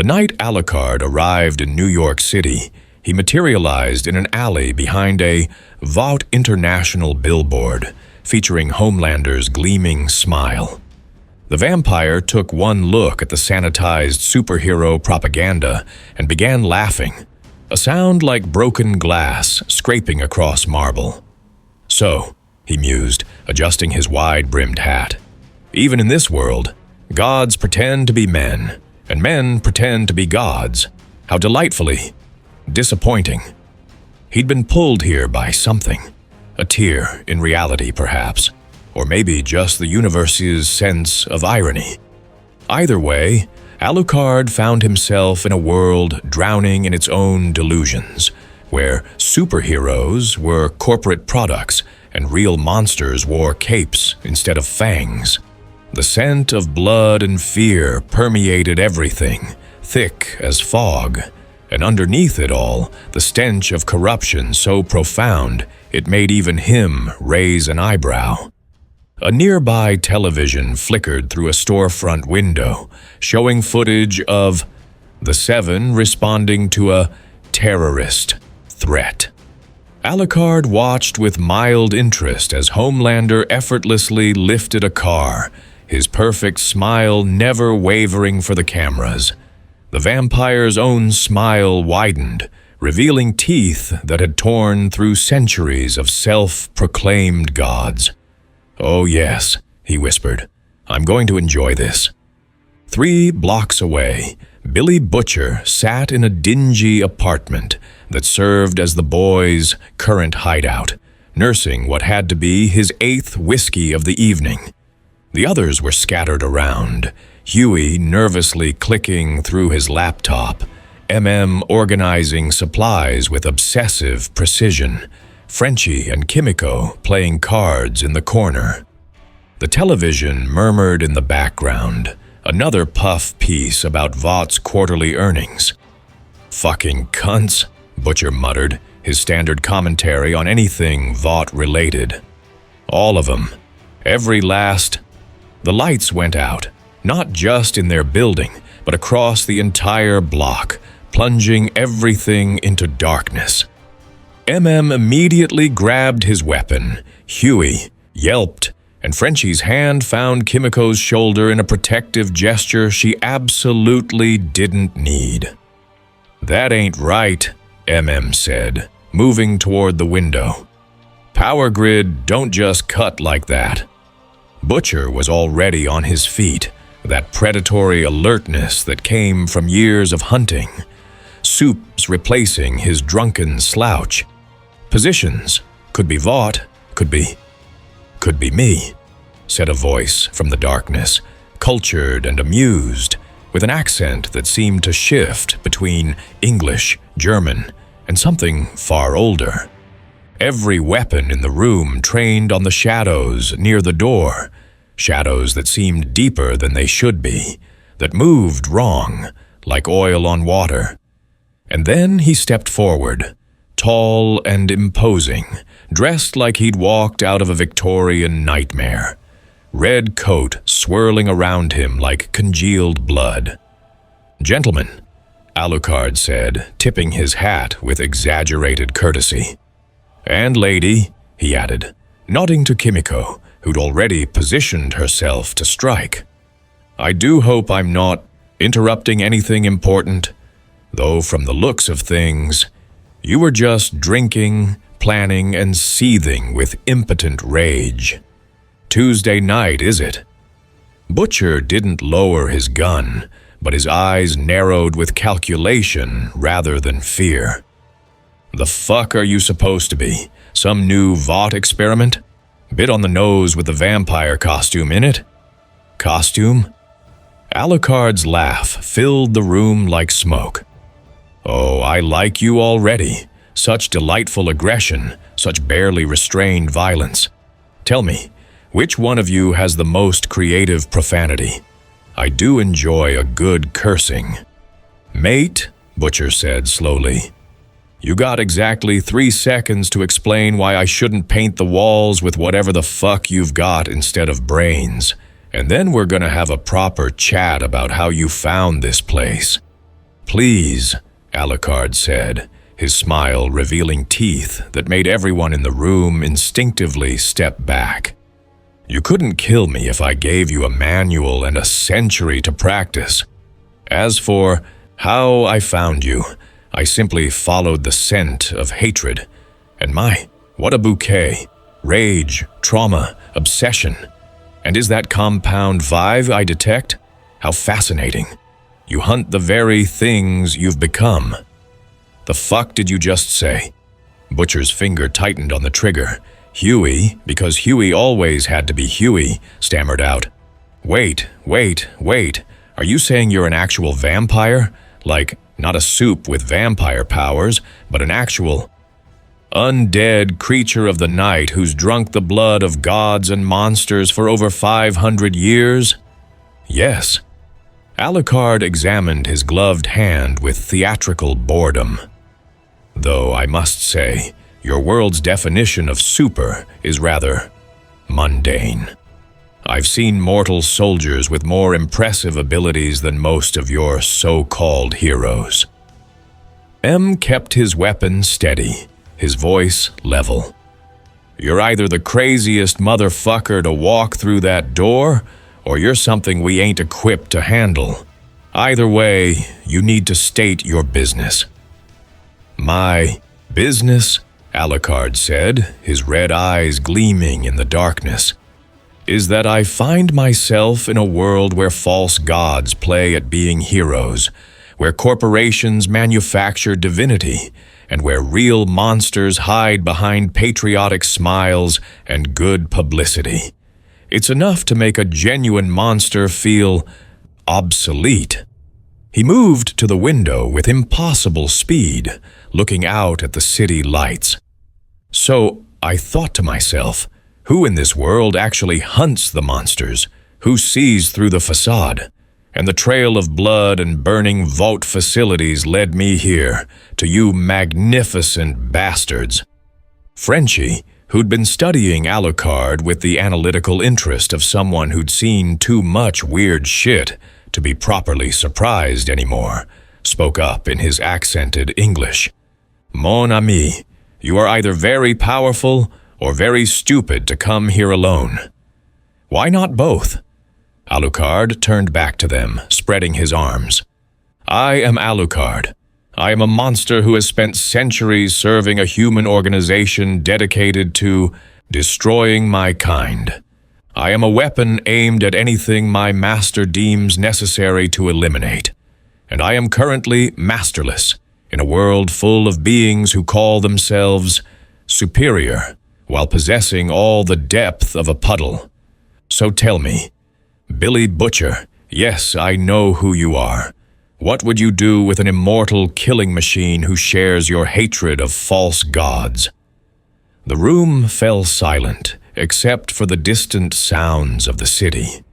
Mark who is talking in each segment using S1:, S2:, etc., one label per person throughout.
S1: The night Alucard arrived in New York City, he materialized in an alley behind a Vought International billboard featuring Homelander's gleaming smile. The vampire took one look at the sanitized superhero propaganda and began laughing, a sound like broken glass scraping across marble. So, he mused, adjusting his wide-brimmed hat, even in this world, gods pretend to be men, and men pretend to be gods. How delightfully disappointing. He'd been pulled here by something, a tear in reality perhaps, or maybe just the universe's sense of irony. Either way, Alucard found himself in a world drowning in its own delusions, where superheroes were corporate products and real monsters wore capes instead of fangs. The scent of blood and fear permeated everything, thick as fog, and underneath it all, the stench of corruption so profound it made even him raise an eyebrow. A nearby television flickered through a storefront window, showing footage of the Seven responding to a terrorist threat. Alucard watched with mild interest as Homelander effortlessly lifted a car, his perfect smile never wavering for the cameras. The vampire's own smile widened, revealing teeth that had torn through centuries of self-proclaimed gods. "Oh yes," he whispered, "I'm going to enjoy this." 3 blocks away, Billy Butcher sat in a dingy apartment that served as the boy's current hideout, nursing what had to be his 8th whiskey of the evening. The others were scattered around, Huey nervously clicking through his laptop, organizing supplies with obsessive precision, Frenchie and Kimiko playing cards in the corner. The television murmured in the background, another puff piece about Vought's quarterly earnings. "Fucking cunts," Butcher muttered, his standard commentary on anything Vought-related. "All of them. Every last—" The lights went out, not just in their building, but across the entire block, plunging everything into darkness. Immediately grabbed his weapon. Huey yelped, and Frenchie's hand found Kimiko's shoulder in a protective gesture she absolutely didn't need. "That ain't right," said, moving toward the window. "Power grid don't just cut like that." Butcher was already on his feet, that predatory alertness that came from years of hunting. Soups replacing his drunken slouch. Positions. Could be Vought, could be me, said a voice from the darkness, cultured and amused, with an accent that seemed to shift between English, German, and something far older. Every weapon in the room trained on the shadows near the door, shadows that seemed deeper than they should be, that moved wrong, like oil on water. And then he stepped forward, tall and imposing, dressed like he'd walked out of a Victorian nightmare, red coat swirling around him like congealed blood. "Gentlemen," Alucard said, tipping his hat with exaggerated courtesy. "And lady," he added, nodding to Kimiko, who'd already positioned herself to strike. "I do hope I'm not interrupting anything important, though from the looks of things, you were just drinking, planning, and seething with impotent rage. Tuesday night, is it?" Butcher didn't lower his gun, but his eyes narrowed with calculation rather than fear. "The fuck are you supposed to be? Some new Vought experiment? Bit on the nose with the vampire costume in it?" "Costume?" Alucard's laugh filled the room like smoke. "Oh, I like you already. Such delightful aggression, such barely restrained violence. Tell me, which one of you has the most creative profanity? I do enjoy a good cursing." "Mate," Butcher said slowly, "you got exactly 3 seconds to explain why I shouldn't paint the walls with whatever the fuck you've got instead of brains. And then we're gonna have a proper chat about how you found this place." Please, Alucard said, his smile revealing teeth that made everyone in the room instinctively step back. You couldn't kill me if I gave you a manual and a century to practice. As for how I found you, I simply followed the scent of hatred. And what a bouquet. Rage, trauma, obsession. And is that compound vibe I detect? How fascinating. You hunt the very things you've become. The fuck did you just say? Butcher's finger tightened on the trigger. Huey, because Huey always had to be Huey, stammered out. Wait. Are you saying you're an actual vampire? Like, not a soup with vampire powers, but an actual undead creature of the night who's drunk the blood of gods and monsters for over 500 years? Yes. Alucard examined his gloved hand with theatrical boredom. Though I must say, your world's definition of super is rather mundane. I've seen mortal soldiers with more impressive abilities than most of your so-called heroes. M kept his weapon steady, his voice level. You're either the craziest motherfucker to walk through that door, or you're something we ain't equipped to handle. Either way, you need to state your business. My business, Alucard said, his red eyes gleaming in the darkness, is that I find myself in a world where false gods play at being heroes, where corporations manufacture divinity, and where real monsters hide behind patriotic smiles and good publicity. It's enough to make a genuine monster feel obsolete. He moved to the window with impossible speed, looking out at the city lights. So I thought to myself, who in this world actually hunts the monsters? Who sees through the facade? And the trail of blood and burning Vought facilities led me here, to you magnificent bastards. Frenchie, who'd been studying Alucard with the analytical interest of someone who'd seen too much weird shit to be properly surprised anymore, spoke up in his accented English. Mon ami, you are either very powerful or very stupid to come here alone. Why not both? Alucard turned back to them, spreading his arms. I am Alucard. I am a monster who has spent centuries serving a human organization dedicated to destroying my kind. I am a weapon aimed at anything my master deems necessary to eliminate. And I am currently masterless in a world full of beings who call themselves superior, while possessing all the depth of a puddle. So tell me, Billy Butcher, yes, I know who you are. What would you do with an immortal killing machine who shares your hatred of false gods? The room fell silent, except for the distant sounds of the city.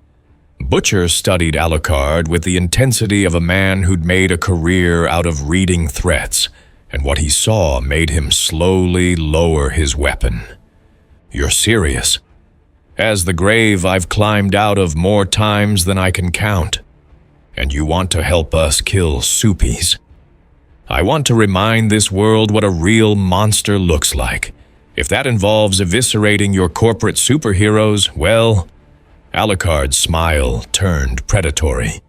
S1: Butcher studied Alucard with the intensity of a man who'd made a career out of reading threats, and what he saw made him slowly lower his weapon. You're serious? As the grave I've climbed out of more times than I can count. And you want to help us kill Soupies. I want to remind this world what a real monster looks like. If that involves eviscerating your corporate superheroes, well, Alucard's smile turned predatory.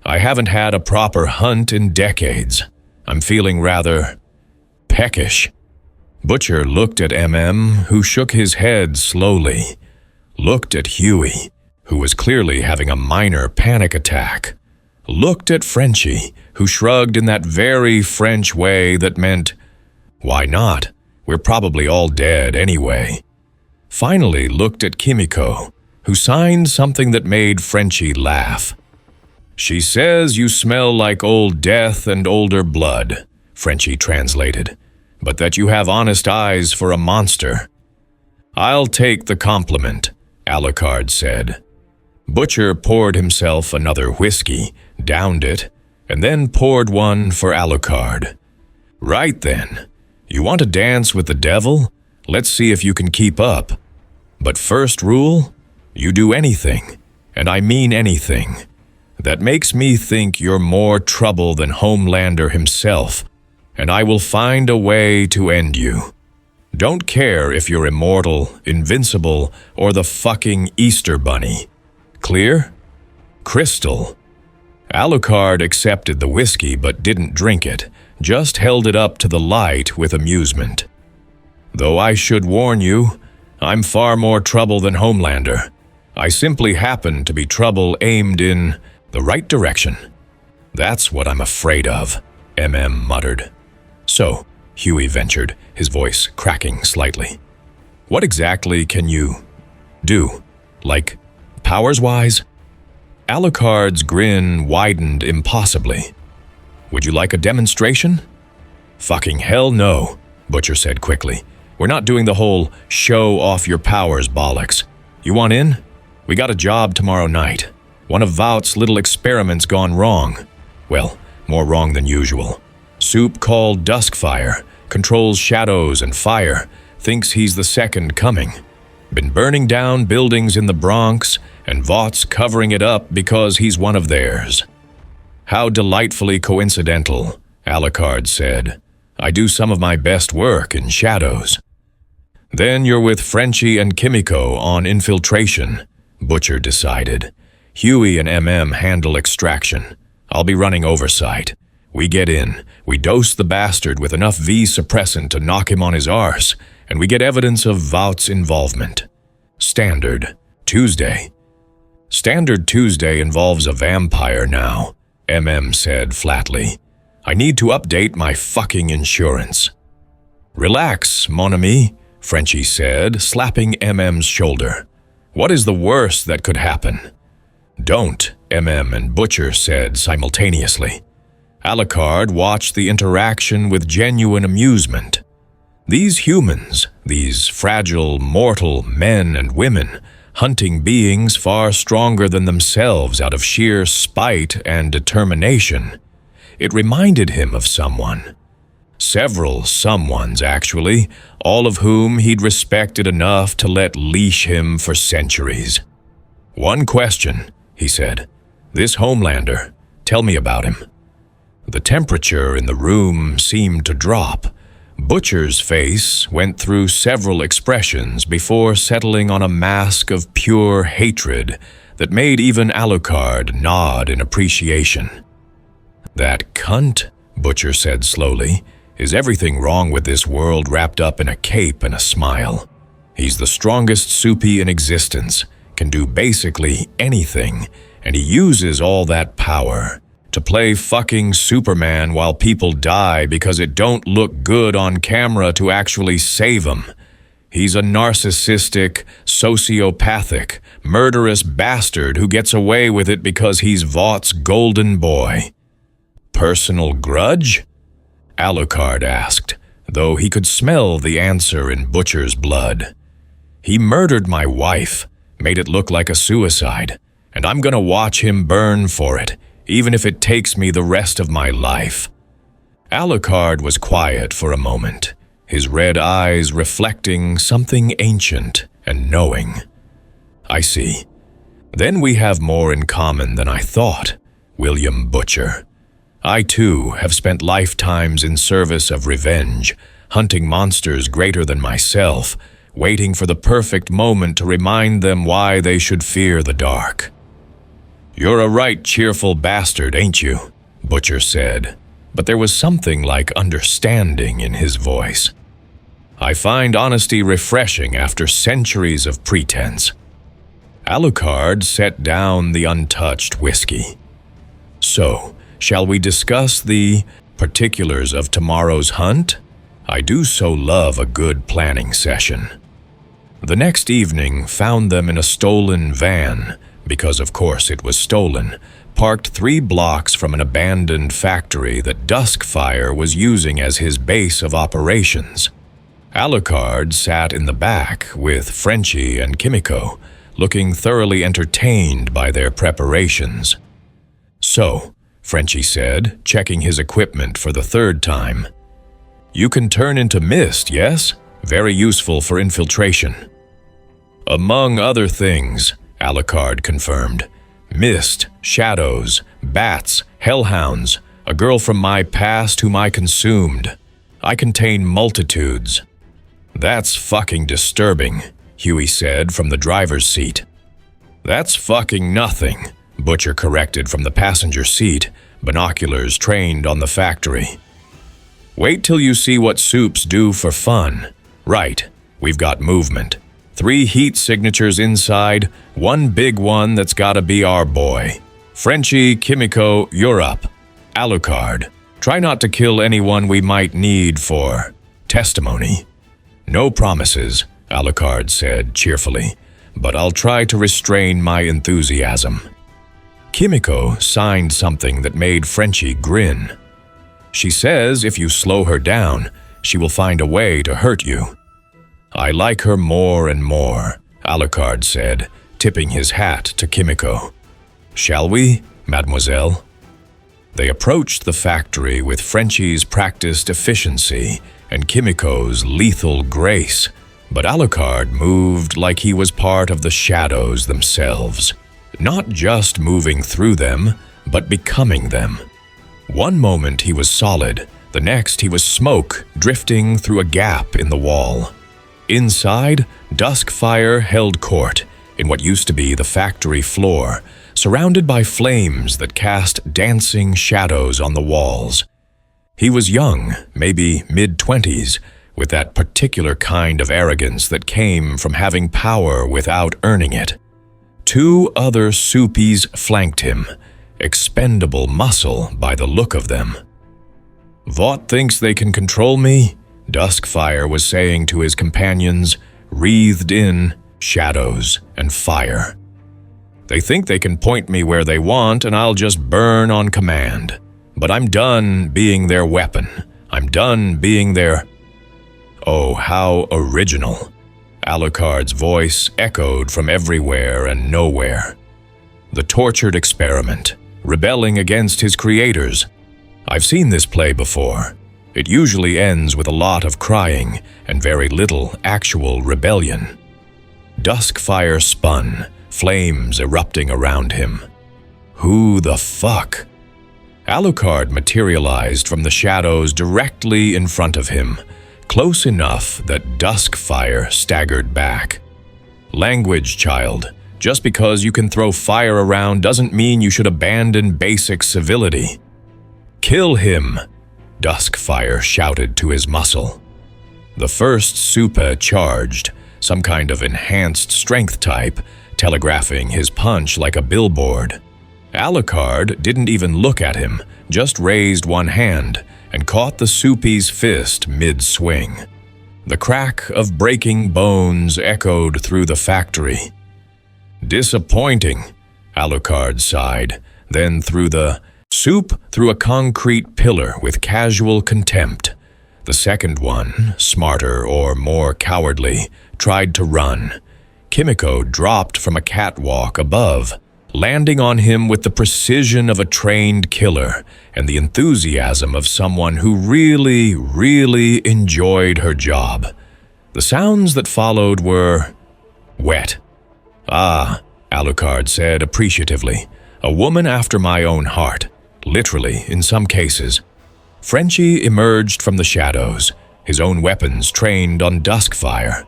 S1: I haven't had a proper hunt in decades. I'm feeling rather peckish. Butcher looked at who shook his head slowly, looked at Huey, who was clearly having a minor panic attack, looked at Frenchie, who shrugged in that very French way that meant, why not? We're probably all dead anyway. Finally looked at Kimiko, who signed something that made Frenchie laugh. She says you smell like old death and older blood, Frenchie translated, but that you have honest eyes for a monster. I'll take the compliment, Alucard said. Butcher poured himself another whiskey, downed it, and then poured one for Alucard. Right then. You want to dance with the devil? Let's see if you can keep up. But first rule, you do anything, and I mean anything, That makes me think you're more trouble than Homelander himself, and I will find a way to end you. Don't care if you're immortal, invincible, or the fucking Easter Bunny. Clear? Crystal. Alucard accepted the whiskey but didn't drink it, just held it up to the light with amusement. Though I should warn you, I'm far more trouble than Homelander. I simply happen to be trouble aimed in the right direction. That's what I'm afraid of, muttered. So, Huey ventured, his voice cracking slightly. What exactly can you do? Like, powers-wise? Alucard's grin widened impossibly. Would you like a demonstration? Fucking hell no, Butcher said quickly. We're not doing the whole show off your powers bollocks. You want in? We got a job tomorrow night. One of Vought's little experiments gone wrong. Well, more wrong than usual. Soup called Duskfire, controls shadows and fire, thinks he's the second coming. Been burning down buildings in the Bronx, and Vought's covering it up because he's one of theirs. How delightfully coincidental, Alucard said. I do some of my best work in shadows. Then you're with Frenchie and Kimiko on infiltration, Butcher decided. Huey and handle extraction. I'll be running oversight. We get in, we dose the bastard with enough V-suppressant to knock him on his arse, and we get evidence of Vought's involvement. Standard Tuesday. Standard Tuesday involves a vampire now, said flatly. I need to update my fucking insurance. Relax, mon ami, Frenchie said, slapping MM's shoulder. What is the worst that could happen? Don't, and Butcher said simultaneously. Alucard watched the interaction with genuine amusement. These humans, these fragile, mortal men and women, hunting beings far stronger than themselves out of sheer spite and determination. It reminded him of someone. Several someones, actually, all of whom he'd respected enough to let leash him for centuries. One question, he said. This Homelander, tell me about him. The temperature in the room seemed to drop. Butcher's face went through several expressions before settling on a mask of pure hatred that made even Alucard nod in appreciation. That cunt, Butcher said slowly, is everything wrong with this world wrapped up in a cape and a smile. He's the strongest soupy in existence, can do basically anything, and he uses all that power to play fucking Superman while people die because it don't look good on camera to actually save them. He's a narcissistic, sociopathic, murderous bastard who gets away with it because he's Vought's golden boy. Personal grudge? Alucard asked, though he could smell the answer in Butcher's blood. He murdered my wife, made it look like a suicide, and I'm gonna watch him burn for it, even if it takes me the rest of my life. Alucard was quiet for a moment, his red eyes reflecting something ancient and knowing. I see. Then we have more in common than I thought, William Butcher. I, too, have spent lifetimes in service of revenge, hunting monsters greater than myself, waiting for the perfect moment to remind them why they should fear the dark. You're a right cheerful bastard, ain't you? Butcher said, but there was something like understanding in his voice. I find honesty refreshing after centuries of pretense. Alucard set down the untouched whiskey. So, shall we discuss the particulars of tomorrow's hunt? I do so love a good planning session. The next evening found them in a stolen van, because of course it was stolen, parked 3 blocks from an abandoned factory that Duskfire was using as his base of operations. Alucard sat in the back with Frenchie and Kimiko, looking thoroughly entertained by their preparations. So, Frenchie said, checking his equipment for the 3rd time. You can turn into mist, yes? Very useful for infiltration. Among other things, Alucard confirmed. Mist, shadows, bats, hellhounds, a girl from my past whom I consumed. I contain multitudes. That's fucking disturbing, Huey said from the driver's seat. That's fucking nothing, Butcher corrected from the passenger seat, binoculars trained on the factory. Wait till you see what soups do for fun. Right, we've got movement. 3 heat signatures inside, 1 big one that's gotta be our boy. Frenchie, Kimiko, you're up. Alucard, try not to kill anyone we might need for testimony. No promises, Alucard said cheerfully, but I'll try to restrain my enthusiasm. Kimiko signed something that made Frenchie grin. She says if you slow her down, she will find a way to hurt you. I like her more and more, Alucard said, tipping his hat to Kimiko. Shall we, mademoiselle? They approached the factory with Frenchie's practiced efficiency and Kimiko's lethal grace, but Alucard moved like he was part of the shadows themselves, not just moving through them, but becoming them. One moment he was solid, the next he was smoke drifting through a gap in the wall. Inside, Duskfire held court in what used to be the factory floor, surrounded by flames that cast dancing shadows on the walls. He was young, maybe mid-20s, with that particular kind of arrogance that came from having power without earning it. 2 other soupies flanked him, expendable muscle by the look of them. Vought thinks they can control me, Duskfire was saying to his companions, wreathed in shadows and fire. They think they can point me where they want and I'll just burn on command. But I'm done being their weapon. I'm done being their... Oh, how original. Alucard's voice echoed from everywhere and nowhere. The tortured experiment, rebelling against his creators. I've seen this play before. It usually ends with a lot of crying and very little actual rebellion. Duskfire spun, flames erupting around him. Who the fuck? Alucard materialized from the shadows directly in front of him, close enough that Duskfire staggered back. Language, child. Just because you can throw fire around doesn't mean you should abandon basic civility. Kill him, Duskfire shouted to his muscle. The first Supa charged, some kind of enhanced strength type, telegraphing his punch like a billboard. Alucard didn't even look at him, just raised one hand and caught the Soupy's fist mid-swing. The crack of breaking bones echoed through the factory. Disappointing, Alucard sighed, then threw the soup through a concrete pillar with casual contempt. The second one, smarter or more cowardly, tried to run. Kimiko dropped from a catwalk above, landing on him with the precision of a trained killer and the enthusiasm of someone who really enjoyed her job. The sounds that followed were wet. Ah, Alucard said appreciatively, a woman after my own heart, literally in some cases. Frenchie emerged from the shadows, his own weapons trained on Duskfire.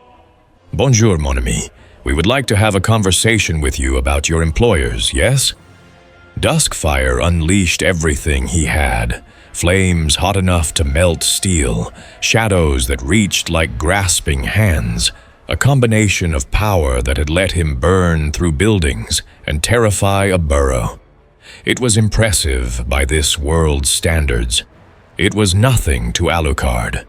S1: Bonjour, mon ami. We would like to have a conversation with you about your employers, yes? Duskfire unleashed everything he had, flames hot enough to melt steel, shadows that reached like grasping hands, a combination of power that had let him burn through buildings and terrify a borough. It was impressive by this world's standards. It was nothing to Alucard.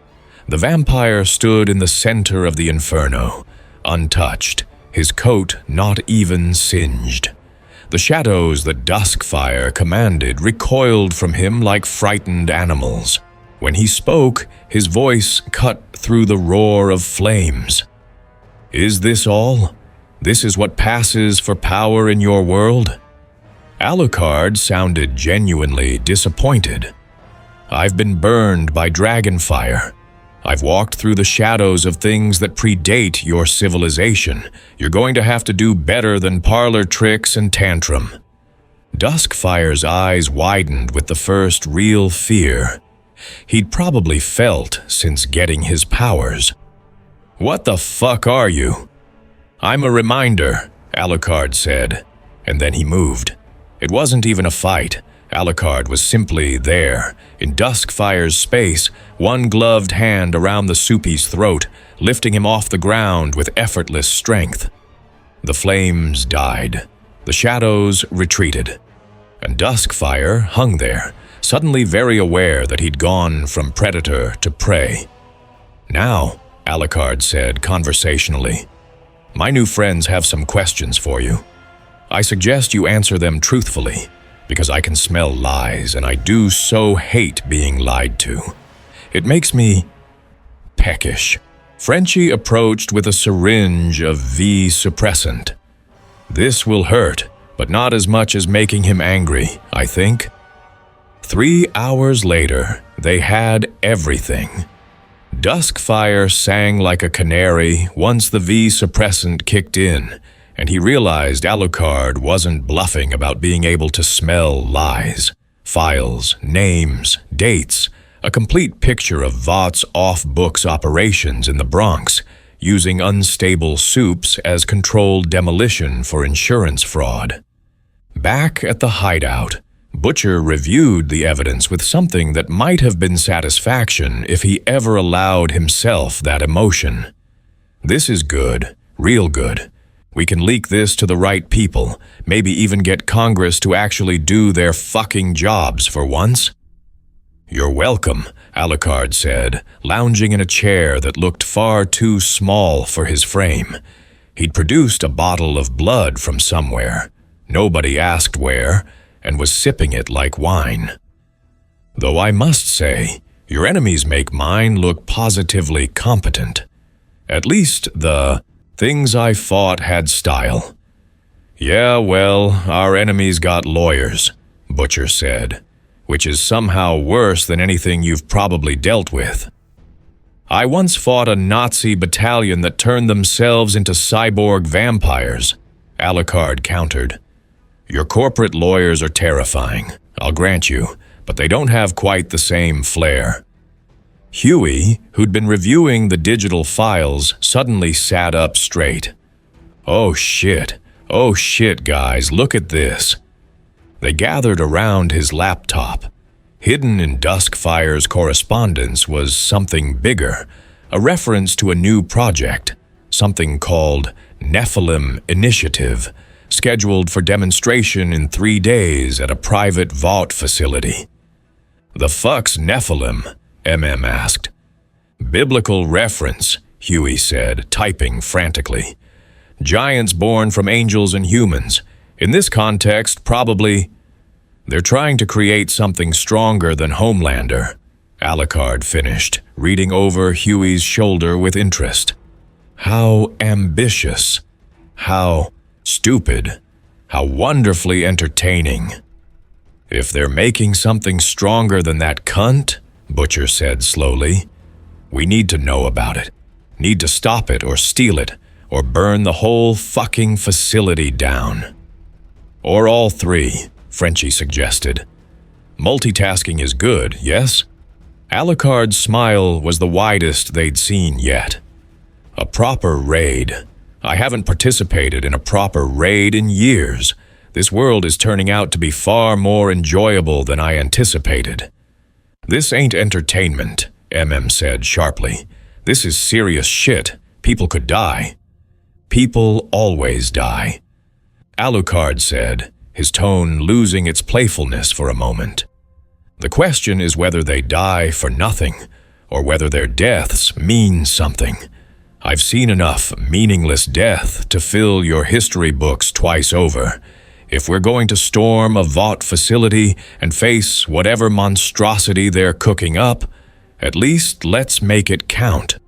S1: The vampire stood in the center of the inferno, untouched, his coat not even singed. The shadows that Duskfire commanded recoiled from him like frightened animals. When he spoke, his voice cut through the roar of flames. Is this all? This is what passes for power in your world? Alucard sounded genuinely disappointed. I've been burned by dragonfire. I've walked through the shadows of things that predate your civilization. You're going to have to do better than parlor tricks and tantrum. Duskfire's eyes widened with the first real fear he'd probably felt since getting his powers. "What the fuck are you?" "I'm a reminder," Alucard said, and then he moved. It wasn't even a fight. Alucard was simply there, in Duskfire's space, one gloved hand around the Soupy's throat, lifting him off the ground with effortless strength. The flames died. The shadows retreated. And Duskfire hung there, suddenly very aware that he'd gone from predator to prey. "Now," Alucard said conversationally, "my new friends have some questions for you. I suggest you answer them truthfully, because I can smell lies, and I do so hate being lied to. It makes me peckish." Frenchie approached with a syringe of V suppressant. "This will hurt, but not as much as making him angry, I think." 3 hours later, they had everything. Duskfire sang like a canary once the V suppressant kicked in, and he realized Alucard wasn't bluffing about being able to smell lies. Files, names, dates, a complete picture of Vought's off-books operations in the Bronx, using unstable soups as controlled demolition for insurance fraud. Back at the hideout, Butcher reviewed the evidence with something that might have been satisfaction if he ever allowed himself that emotion. "This is good, real good. We can leak this to the right people, maybe even get Congress to actually do their fucking jobs for once." "You're welcome," Alucard said, lounging in a chair that looked far too small for his frame. He'd produced a bottle of blood from somewhere. Nobody asked where, and was sipping it like wine. "Though I must say, your enemies make mine look positively competent. At least the things I fought had style." "Yeah, well, our enemies got lawyers," Butcher said, "which is somehow worse than anything you've probably dealt with." "I once fought a Nazi battalion that turned themselves into cyborg vampires," Alucard countered. "Your corporate lawyers are terrifying, I'll grant you, but they don't have quite the same flair." Huey, who'd been reviewing the digital files, suddenly sat up straight. Oh shit, guys, look at this." They gathered around his laptop. Hidden in Duskfire's correspondence was something bigger, a reference to a new project, something called Nephilim Initiative, scheduled for demonstration in 3 days at a private Vought facility. "The fuck's Nephilim?" MM asked. "Biblical reference," Huey said, typing frantically. "Giants born from angels and humans. In this context, probably. They're trying to create something stronger than Homelander," Alucard finished, reading over Huey's shoulder with interest. "How ambitious. How stupid. How wonderfully entertaining." "If they're making something stronger than that cunt," Butcher said slowly, "we need to know about it. Need to stop it or steal it, or burn the whole fucking facility down." "Or all three," Frenchie suggested. "Multitasking is good, yes?" Alucard's smile was the widest they'd seen yet. "A proper raid. I haven't participated in a proper raid in years. This world is turning out to be far more enjoyable than I anticipated." "This ain't entertainment," MM said sharply. "This is serious shit. People could die." "People always die," Alucard said, his tone losing its playfulness for a moment. "The question is whether they die for nothing, or whether their deaths mean something. I've seen enough meaningless death to fill your history books twice over. If we're going to storm a Vought facility and face whatever monstrosity they're cooking up, at least let's make it count."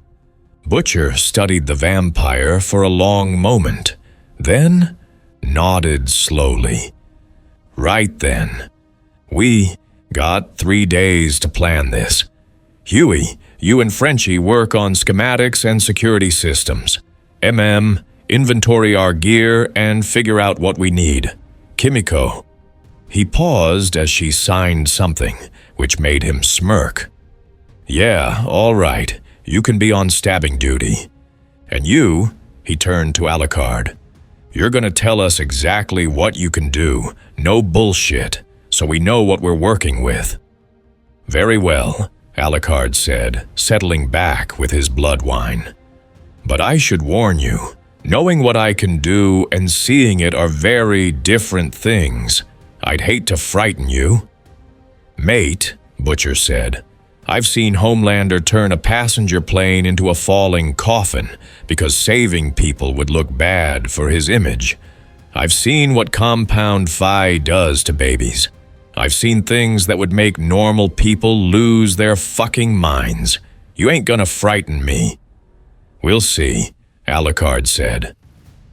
S1: Butcher studied the vampire for a long moment, then nodded slowly. "Right then. We got 3 days to plan this. Huey, you and Frenchie work on schematics and security systems. MM, inventory our gear and figure out what we need. Kimiko." He paused as she signed something, which made him smirk. "Yeah, all right. You can be on stabbing duty. And you," he turned to Alucard, "you're gonna tell us exactly what you can do, no bullshit, so we know what we're working with." "Very well," Alucard said, settling back with his blood wine. "But I should warn you, knowing what I can do and seeing it are very different things. I'd hate to frighten you." "Mate," Butcher said, "I've seen Homelander turn a passenger plane into a falling coffin because saving people would look bad for his image. I've seen what Compound Phi does to babies. I've seen things that would make normal people lose their fucking minds. You ain't gonna frighten me." "We'll see," Alucard said.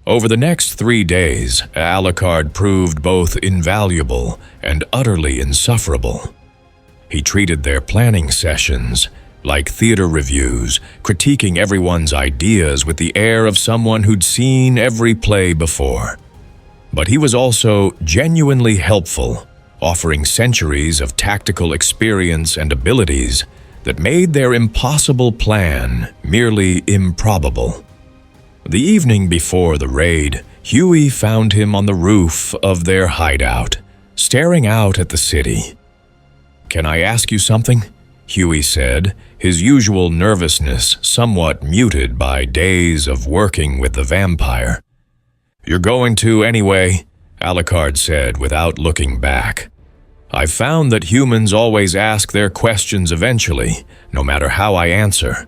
S1: Over the next 3 days, Alucard proved both invaluable and utterly insufferable. He treated their planning sessions like theater reviews, critiquing everyone's ideas with the air of someone who'd seen every play before. But he was also genuinely helpful, offering centuries of tactical experience and abilities that made their impossible plan merely improbable. The evening before the raid, Huey found him on the roof of their hideout, staring out at the city. "Can I ask you something?" Huey said, his usual nervousness somewhat muted by days of working with the vampire. "You're going to anyway," Alucard said without looking back. "I've found that humans always ask their questions eventually, no matter how I answer."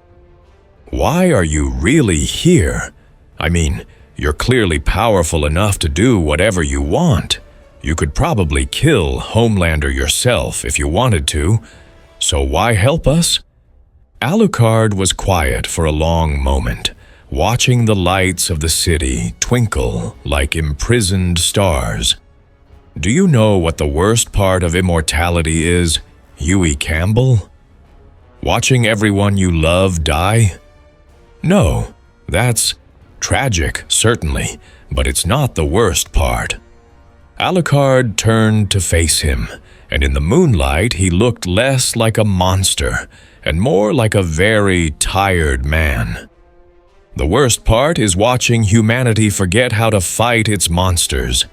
S1: "Why are you really here? I mean, you're clearly powerful enough to do whatever you want. You could probably kill Homelander yourself if you wanted to, so why help us?" Alucard was quiet for a long moment, watching the lights of the city twinkle like imprisoned stars. "Do you know what the worst part of immortality is, Huey Campbell? Watching everyone you love die? No, that's tragic, certainly, but it's not the worst part." Alucard turned to face him, and in the moonlight he looked less like a monster and more like a very tired man. "The worst part is watching humanity forget how to fight its monsters.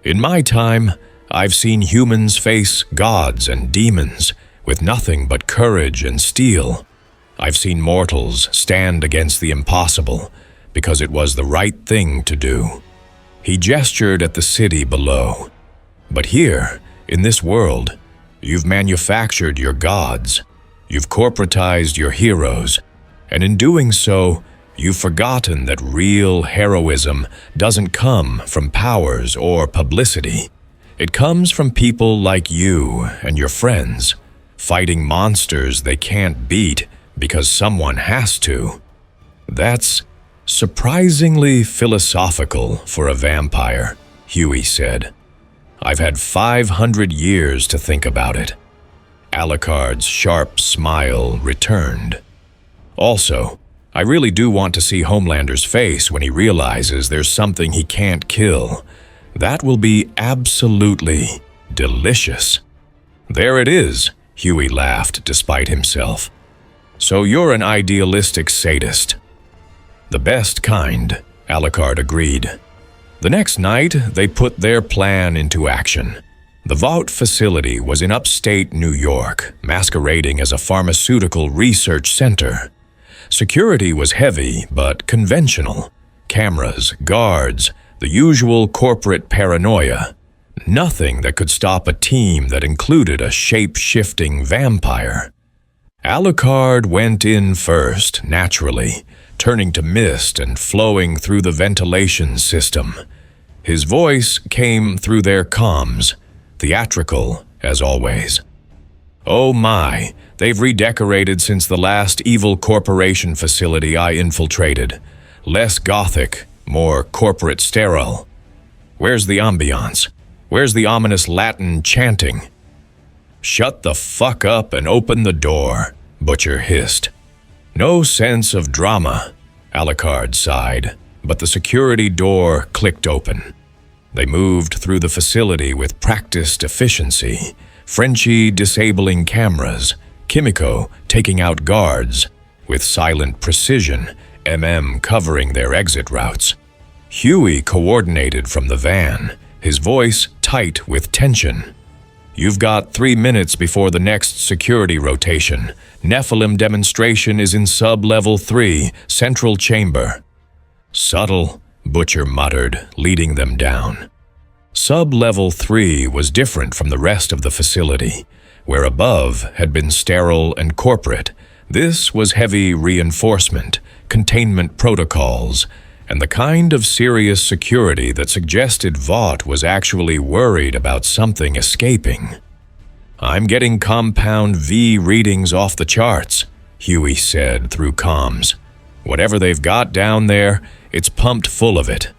S1: In my time, I've seen humans face gods and demons with nothing but courage and steel. I've seen mortals stand against the impossible because it was the right thing to do." He gestured at the city below. "But here, in this world, you've manufactured your gods. You've corporatized your heroes, and in doing so, you've forgotten that real heroism doesn't come from powers or publicity. It comes from people like you and your friends, fighting monsters they can't beat because someone has to. That's surprisingly philosophical for a vampire," Huey said. "I've had 500 years to think about it." Alucard's sharp smile returned. "Also, I really do want to see Homelander's face when he realizes there's something he can't kill. That will be absolutely delicious." "There it is," Huey laughed despite himself. "So you're an idealistic sadist." "The best kind," Alucard agreed. The next night, they put their plan into action. The Vought facility was in upstate New York, masquerading as a pharmaceutical research center. Security was heavy but conventional. Cameras, guards, the usual corporate paranoia. Nothing that could stop a team that included a shape-shifting vampire. Alucard went in first, naturally, turning to mist and flowing through the ventilation system. His voice came through their comms, theatrical as always. "Oh my, they've redecorated since the last evil corporation facility I infiltrated. Less gothic, more corporate sterile. Where's the ambiance? Where's the ominous Latin chanting?" "Shut the fuck up and open the door," Butcher hissed. "No sense of drama," Alucard sighed, but the security door clicked open. They moved through the facility with practiced efficiency, Frenchie disabling cameras, Kimiko taking out guards, with silent precision, covering their exit routes. Huey coordinated from the van, his voice tight with tension. "You've got 3 minutes before the next security rotation. Nephilim demonstration is in sub-level 3, central chamber." "Subtle," Butcher muttered, leading them down. Sub-level 3 was different from the rest of the facility, where above had been sterile and corporate. This was heavy reinforcement, containment protocols, and the kind of serious security that suggested Vought was actually worried about something escaping. "I'm getting compound V readings off the charts," Huey said through comms. "Whatever they've got down there, it's pumped full of it."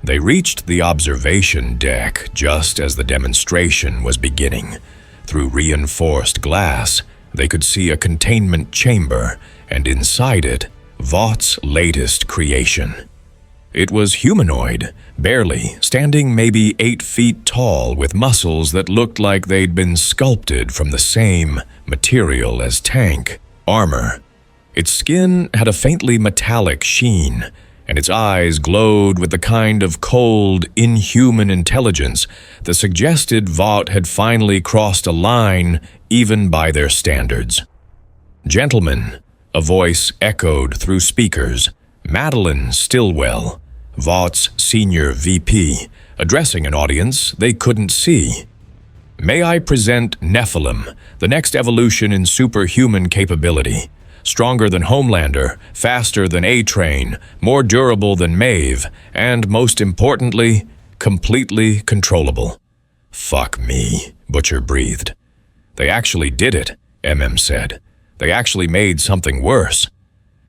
S1: They reached the observation deck just as the demonstration was beginning. Through reinforced glass, they could see a containment chamber, and inside it, Vaught's latest creation. It was humanoid, barely, standing maybe 8 feet tall with muscles that looked like they'd been sculpted from the same material as tank armor. Its skin had a faintly metallic sheen, and its eyes glowed with the kind of cold, inhuman intelligence that suggested Vought had finally crossed a line even by their standards. "Gentlemen," a voice echoed through speakers. Madeline Stillwell, Vaught's senior VP, addressing an audience they couldn't see. "May I present Nephilim, the next evolution in superhuman capability. Stronger than Homelander, faster than A-Train, more durable than Maeve, and most importantly, completely controllable." "Fuck me," Butcher breathed. "They actually did it," said. "They actually made something worse."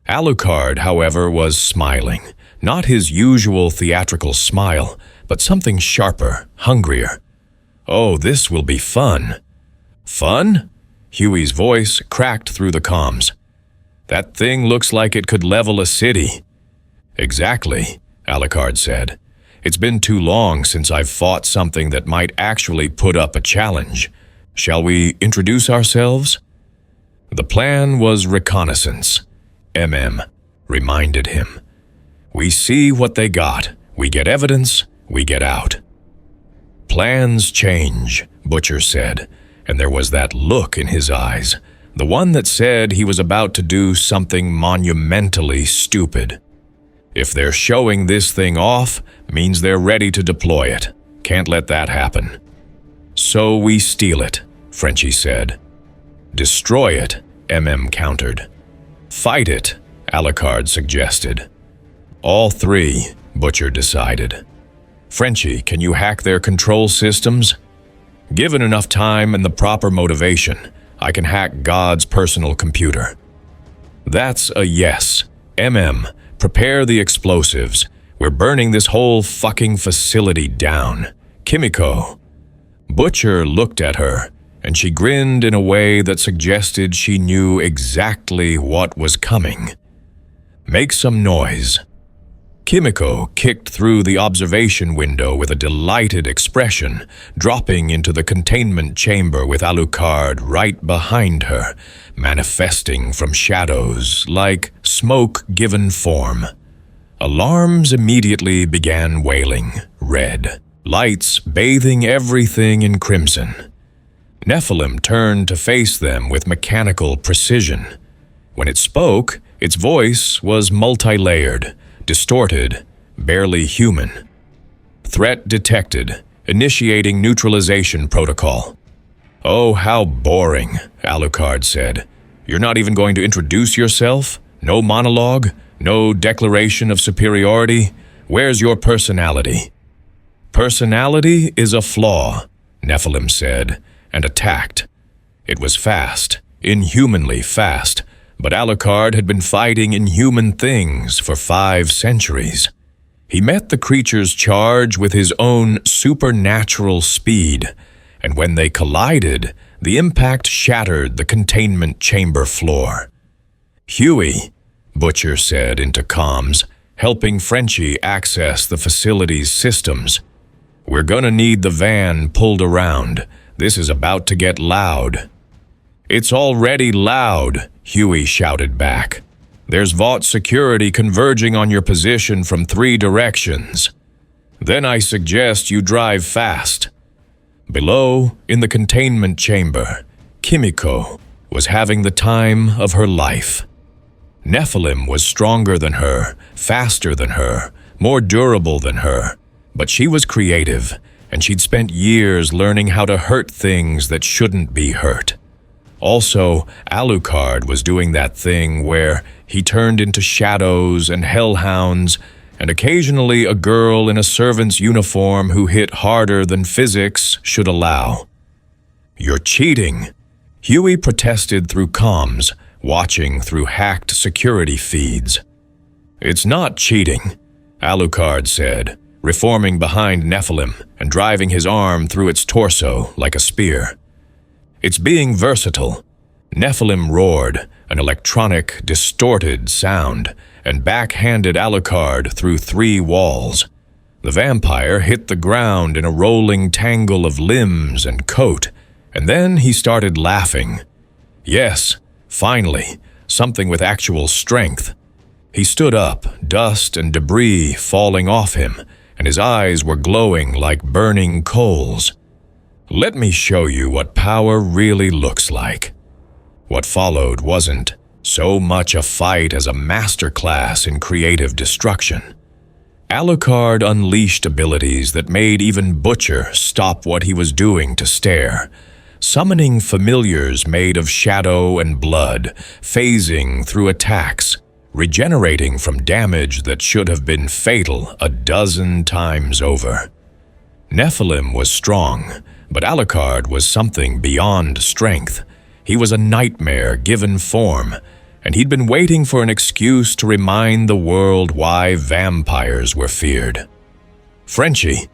S1: Alucard, however, was smiling. Not his usual theatrical smile, but something sharper, hungrier. "Oh, this will be fun." "Fun?" Huey's voice cracked through the comms. "That thing looks like it could level a city." "Exactly," Alucard said. "It's been too long since I've fought something that might actually put up a challenge. Shall we introduce ourselves?" The plan was reconnaissance, reminded him. "We see what they got. We get evidence. We get out." "Plans change," Butcher said, and there was that look in his eyes, the one that said he was about to do something monumentally stupid. "If they're showing this thing off, means they're ready to deploy it. Can't let that happen." "So we steal it," Frenchie said. "Destroy it," countered. "Fight it," Alucard suggested. "All three," Butcher decided. "Frenchie, can you hack their control systems?" "Given enough time and the proper motivation, I can hack God's personal computer." "That's a yes. Prepare the explosives. We're burning this whole fucking facility down. Kimiko." Butcher looked at her, and she grinned in a way that suggested she knew exactly what was coming. "Make some noise." Kimiko kicked through the observation window with a delighted expression, dropping into the containment chamber with Alucard right behind her, manifesting from shadows like smoke given form. Alarms immediately began wailing, red, lights bathing everything in crimson. Nephilim turned to face them with mechanical precision. When it spoke, its voice was multi-layered, distorted, barely human. "Threat detected. Initiating neutralization protocol." "Oh, how boring," Alucard said. "You're not even going to introduce yourself? No monologue? No declaration of superiority? Where's your personality?" "Personality is a flaw," Nephilim said, and attacked. It was fast, inhumanly fast, but Alucard had been fighting inhuman things for 5 centuries. He met the creature's charge with his own supernatural speed, and when they collided, the impact shattered the containment chamber floor. "Huey," Butcher said into comms, helping Frenchie access the facility's systems. We're gonna need the van pulled around. This is about to get loud." "It's already loud," Huey shouted back. "There's Vought security converging on your position from 3 directions. Then I suggest you drive fast." Below, in the containment chamber, Kimiko was having the time of her life. Nephilim was stronger than her, faster than her, more durable than her, but she was creative, and she'd spent years learning how to hurt things that shouldn't be hurt. Also, Alucard was doing that thing where he turned into shadows and hellhounds, and occasionally a girl in a servant's uniform who hit harder than physics should allow. "You're cheating," Huey protested through comms, watching through hacked security feeds. "It's not cheating," Alucard said, reforming behind Nephilim and driving his arm through its torso like a spear. "It's being versatile." Nephilim roared, an electronic, distorted sound, and backhanded Alucard through 3 walls. The vampire hit the ground in a rolling tangle of limbs and coat, and then he started laughing. Yes, finally, something with actual strength. He stood up, dust and debris falling off him, and his eyes were glowing like burning coals. "Let me show you what power really looks like." What followed wasn't so much a fight as a masterclass in creative destruction. Alucard unleashed abilities that made even Butcher stop what he was doing to stare, summoning familiars made of shadow and blood, phasing through attacks, regenerating from damage that should have been fatal a dozen times over. Nephilim was strong, but Alucard was something beyond strength. He was a nightmare given form, and he'd been waiting for an excuse to remind the world why vampires were feared. "Frenchie,"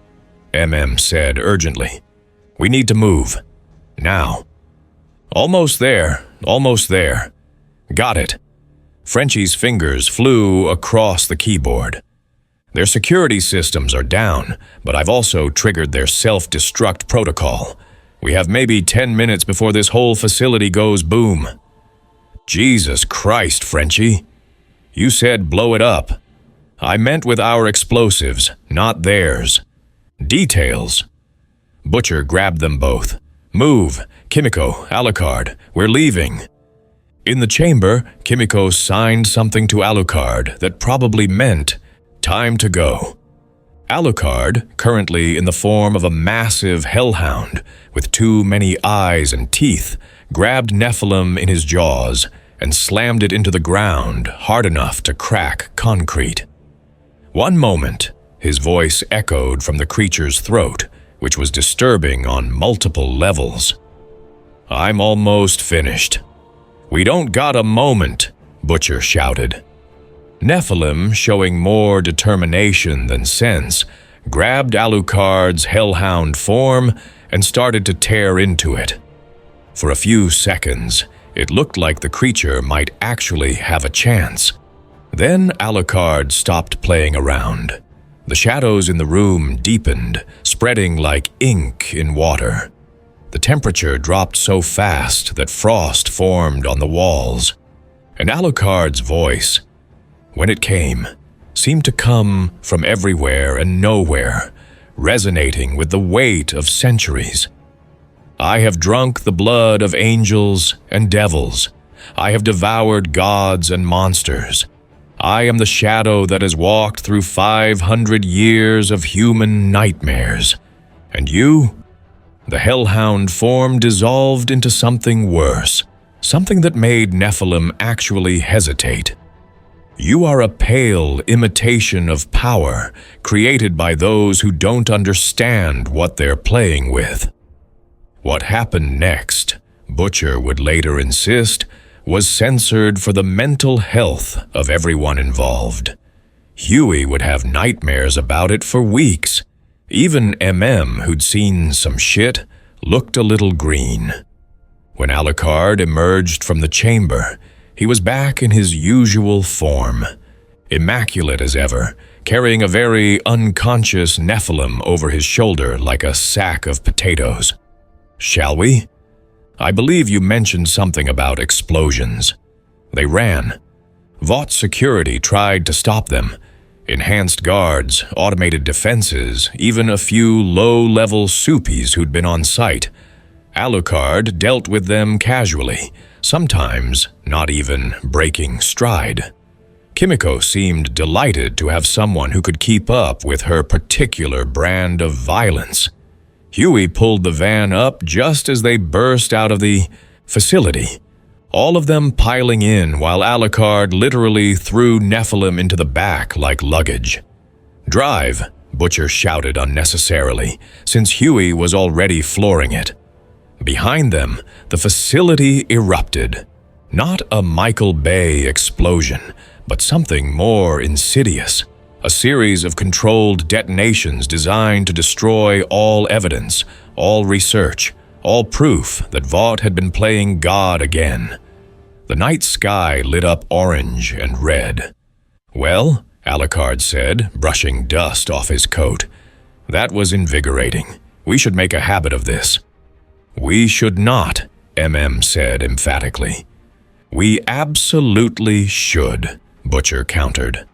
S1: MM said urgently, "we need to move. Now." Almost there. Got it." Frenchie's fingers flew across the keyboard. "Their security systems are down, but I've also triggered their self-destruct protocol. We have maybe 10 minutes before this whole facility goes boom." "Jesus Christ, Frenchie. You said blow it up. I meant with our explosives, not theirs. Details." Butcher grabbed them both. "Move. Kimiko, Alucard, we're leaving." In the chamber, Kimiko signed something to Alucard that probably meant time to go. Alucard, currently in the form of a massive hellhound with too many eyes and teeth, grabbed Nephilim in his jaws and slammed it into the ground hard enough to crack concrete. One moment, his voice echoed from the creature's throat, which was disturbing on multiple levels. "I'm almost finished." "We don't got a moment," Butcher shouted. Nephilim, showing more determination than sense, grabbed Alucard's hellhound form and started to tear into it. For a few seconds, it looked like the creature might actually have a chance. Then Alucard stopped playing around. The shadows in the room deepened, spreading like ink in water. The temperature dropped so fast that frost formed on the walls. And Alucard's voice, when it came, seemed to come from everywhere and nowhere, resonating with the weight of centuries. "I have drunk the blood of angels and devils. I have devoured gods and monsters. I am the shadow that has walked through 500 years of human nightmares. And you?" The hellhound form dissolved into something worse, something that made Nephilim actually hesitate. "You are a pale imitation of power, created by those who don't understand what they're playing with." What happened next, Butcher would later insist, was censored for the mental health of everyone involved. Huey would have nightmares about it for weeks. Even MM, who'd seen some shit, looked a little green. When Alucard emerged from the chamber, he was back in his usual form. Immaculate as ever, carrying a very unconscious Nephilim over his shoulder like a sack of potatoes. "Shall we?" "I believe you mentioned something about explosions." They ran. Vought security tried to stop them. Enhanced guards, automated defenses, even a few low-level soupies who'd been on site. Alucard dealt with them casually, sometimes not even breaking stride. Kimiko seemed delighted to have someone who could keep up with her particular brand of violence. Huey pulled the van up just as they burst out of the facility, all of them piling in while Alucard literally threw Nephilim into the back like luggage. "Drive," Butcher shouted unnecessarily, since Huey was already flooring it. Behind them, the facility erupted. Not a Michael Bay explosion, but something more insidious. A series of controlled detonations designed to destroy all evidence, all research, all proof that Vought had been playing God again. The night sky lit up orange and red. "Well," Alucard said, brushing dust off his coat, "that was invigorating. We should make a habit of this." "We should not," MM said emphatically. "We absolutely should," Butcher countered.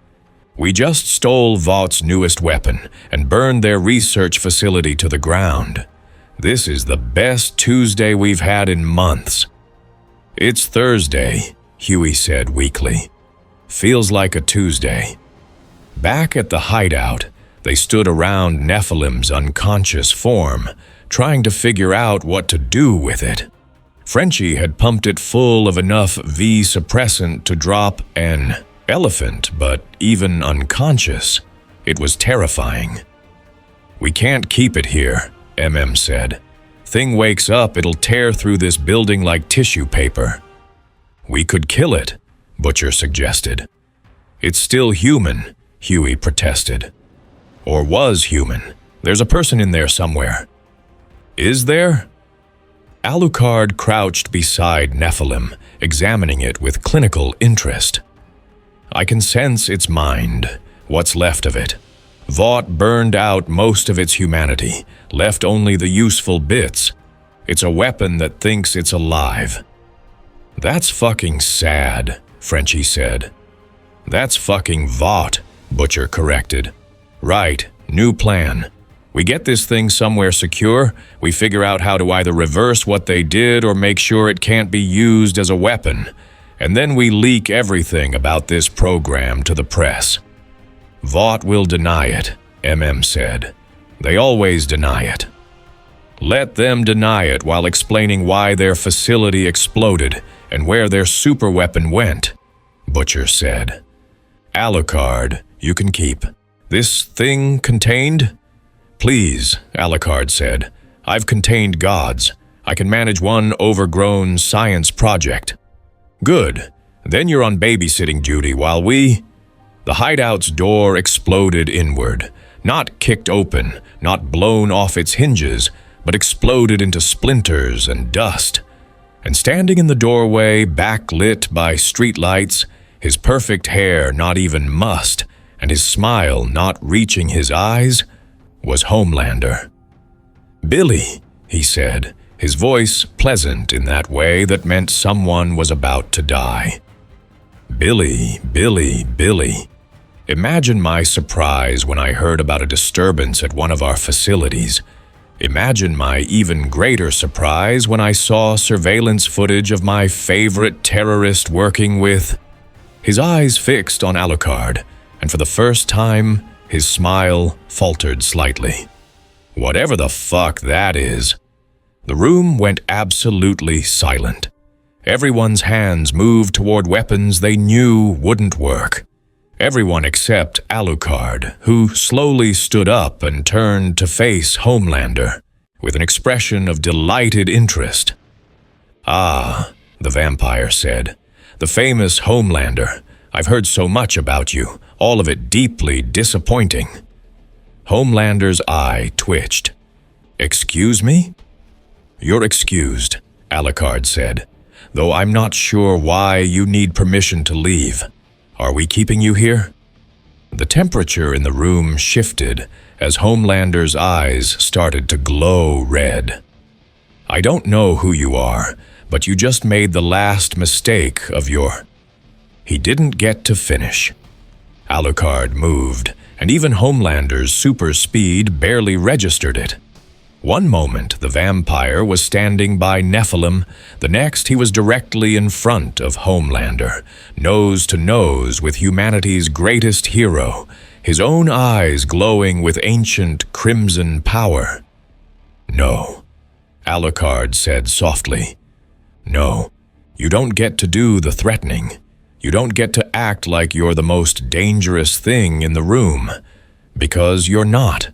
S1: "We just stole Vaught's newest weapon and burned their research facility to the ground. This is the best Tuesday we've had in months." "It's Thursday," Huey said weakly. "Feels like a Tuesday." Back at the hideout, they stood around Nephilim's unconscious form, trying to figure out what to do with it. Frenchie had pumped it full of enough V suppressant to drop an elephant, but even unconscious, it was terrifying. "We can't keep it here," MM said. "Thing wakes up, it'll tear through this building like tissue paper." "We could kill it," Butcher suggested. "It's still human," Huey protested. "Or was human. There's a person in there somewhere." "Is there?" Alucard crouched beside Nephilim, examining it with clinical interest. "I can sense its mind, what's left of it. Vought burned out most of its humanity, left only the useful bits. It's a weapon that thinks it's alive." "That's fucking sad," Frenchie said. "That's fucking Vought," Butcher corrected. "Right, new plan. We get this thing somewhere secure, we figure out how to either reverse what they did or make sure it can't be used as a weapon, and then we leak everything about this program to the press." "Vought will deny it," MM said. "They always deny it." "Let them deny it while explaining why their facility exploded and where their superweapon went," Butcher said. "Alucard, you can keep. This thing contained?" "Please," Alucard said. "I've contained gods. I can manage one overgrown science project." "Good. Then you're on babysitting duty while we—" The hideout's door exploded inward, not kicked open, not blown off its hinges, but exploded into splinters and dust. And standing in the doorway, backlit by streetlights, his perfect hair not even mussed, and his smile not reaching his eyes, was Homelander. "Billy," he said, his voice pleasant in that way that meant someone was about to die. "Billy, Billy, Billy." Imagine my surprise when I heard about a disturbance at one of our facilities. Imagine my even greater surprise when I saw surveillance footage of my favorite terrorist working with... His eyes fixed on Alucard, and for the first time, his smile faltered slightly. "Whatever the fuck that is." The room went absolutely silent. Everyone's hands moved toward weapons they knew wouldn't work. Everyone except Alucard, who slowly stood up and turned to face Homelander, with an expression of delighted interest. "Ah," the vampire said, "the famous Homelander. I've heard so much about you, all of it deeply disappointing." Homelander's eye twitched. "Excuse me?" "You're excused," Alucard said, "though I'm not sure why you need permission to leave. Are we keeping you here?" The temperature in the room shifted as Homelander's eyes started to glow red. "I don't know who you are, but you just made the last mistake of your—" He didn't get to finish. Alucard moved, and even Homelander's super speed barely registered it. One moment, the vampire was standing by Nephilim. The next, he was directly in front of Homelander, nose to nose with humanity's greatest hero, his own eyes glowing with ancient crimson power. "No," Alucard said softly. "No, you don't get to do the threatening. You don't get to act like you're the most dangerous thing in the room, because you're not.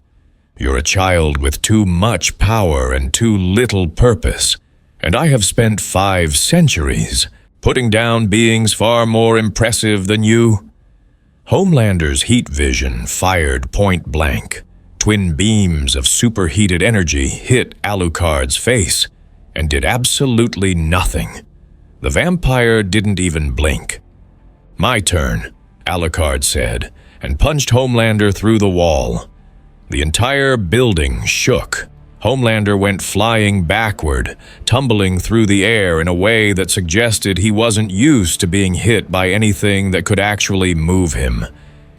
S1: You're a child with too much power and too little purpose, and I have spent 5 centuries putting down beings far more impressive than you." Homelander's heat vision fired point blank. Twin beams of superheated energy hit Alucard's face and did absolutely nothing. The vampire didn't even blink. "My turn," Alucard said, and punched Homelander through the wall. The entire building shook. Homelander went flying backward, tumbling through the air in a way that suggested he wasn't used to being hit by anything that could actually move him.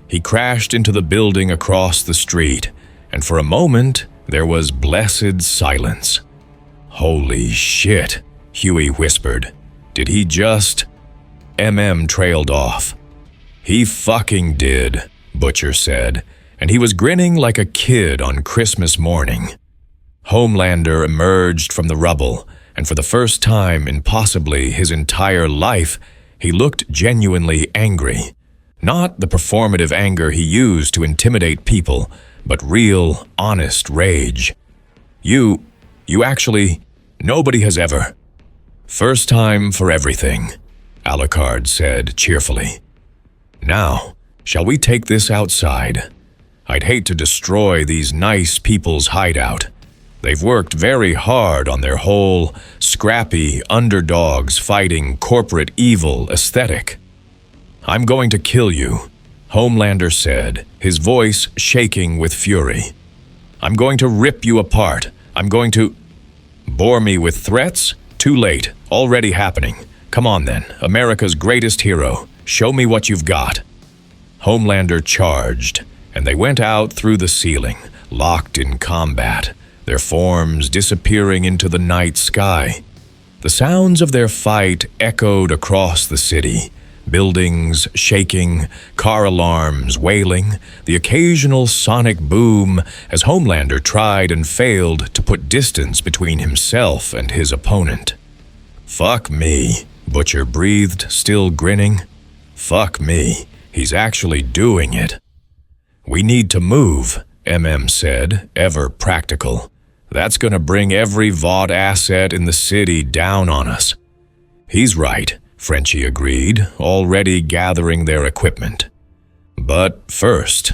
S1: He crashed into the building across the street, and for a moment, there was blessed silence. "Holy shit," Huey whispered. "Did he just—" trailed off. "He fucking did," Butcher said, and he was grinning like a kid on Christmas morning. Homelander emerged from the rubble, and for the first time in possibly his entire life, he looked genuinely angry. Not the performative anger he used to intimidate people, but real, honest rage. You actually, nobody has ever." "First time for everything," Alucard said cheerfully. "Now, shall we take this outside? I'd hate to destroy these nice people's hideout. They've worked very hard on their whole scrappy underdogs fighting corporate evil aesthetic." "I'm going to kill you," Homelander said, his voice shaking with fury. "I'm going to rip you apart. I'm going to—" "Bore me with threats? Too late. Already happening. Come on then, America's greatest hero. Show me what you've got." Homelander charged, and they went out through the ceiling, locked in combat, their forms disappearing into the night sky. The sounds of their fight echoed across the city, buildings shaking, car alarms wailing, the occasional sonic boom as Homelander tried and failed to put distance between himself and his opponent. "Fuck me," Butcher breathed, still grinning. "Fuck me, he's actually doing it." "We need to move," said, ever practical. "That's gonna bring every Vought asset in the city down on us." "He's right," Frenchie agreed, already gathering their equipment. "But first—"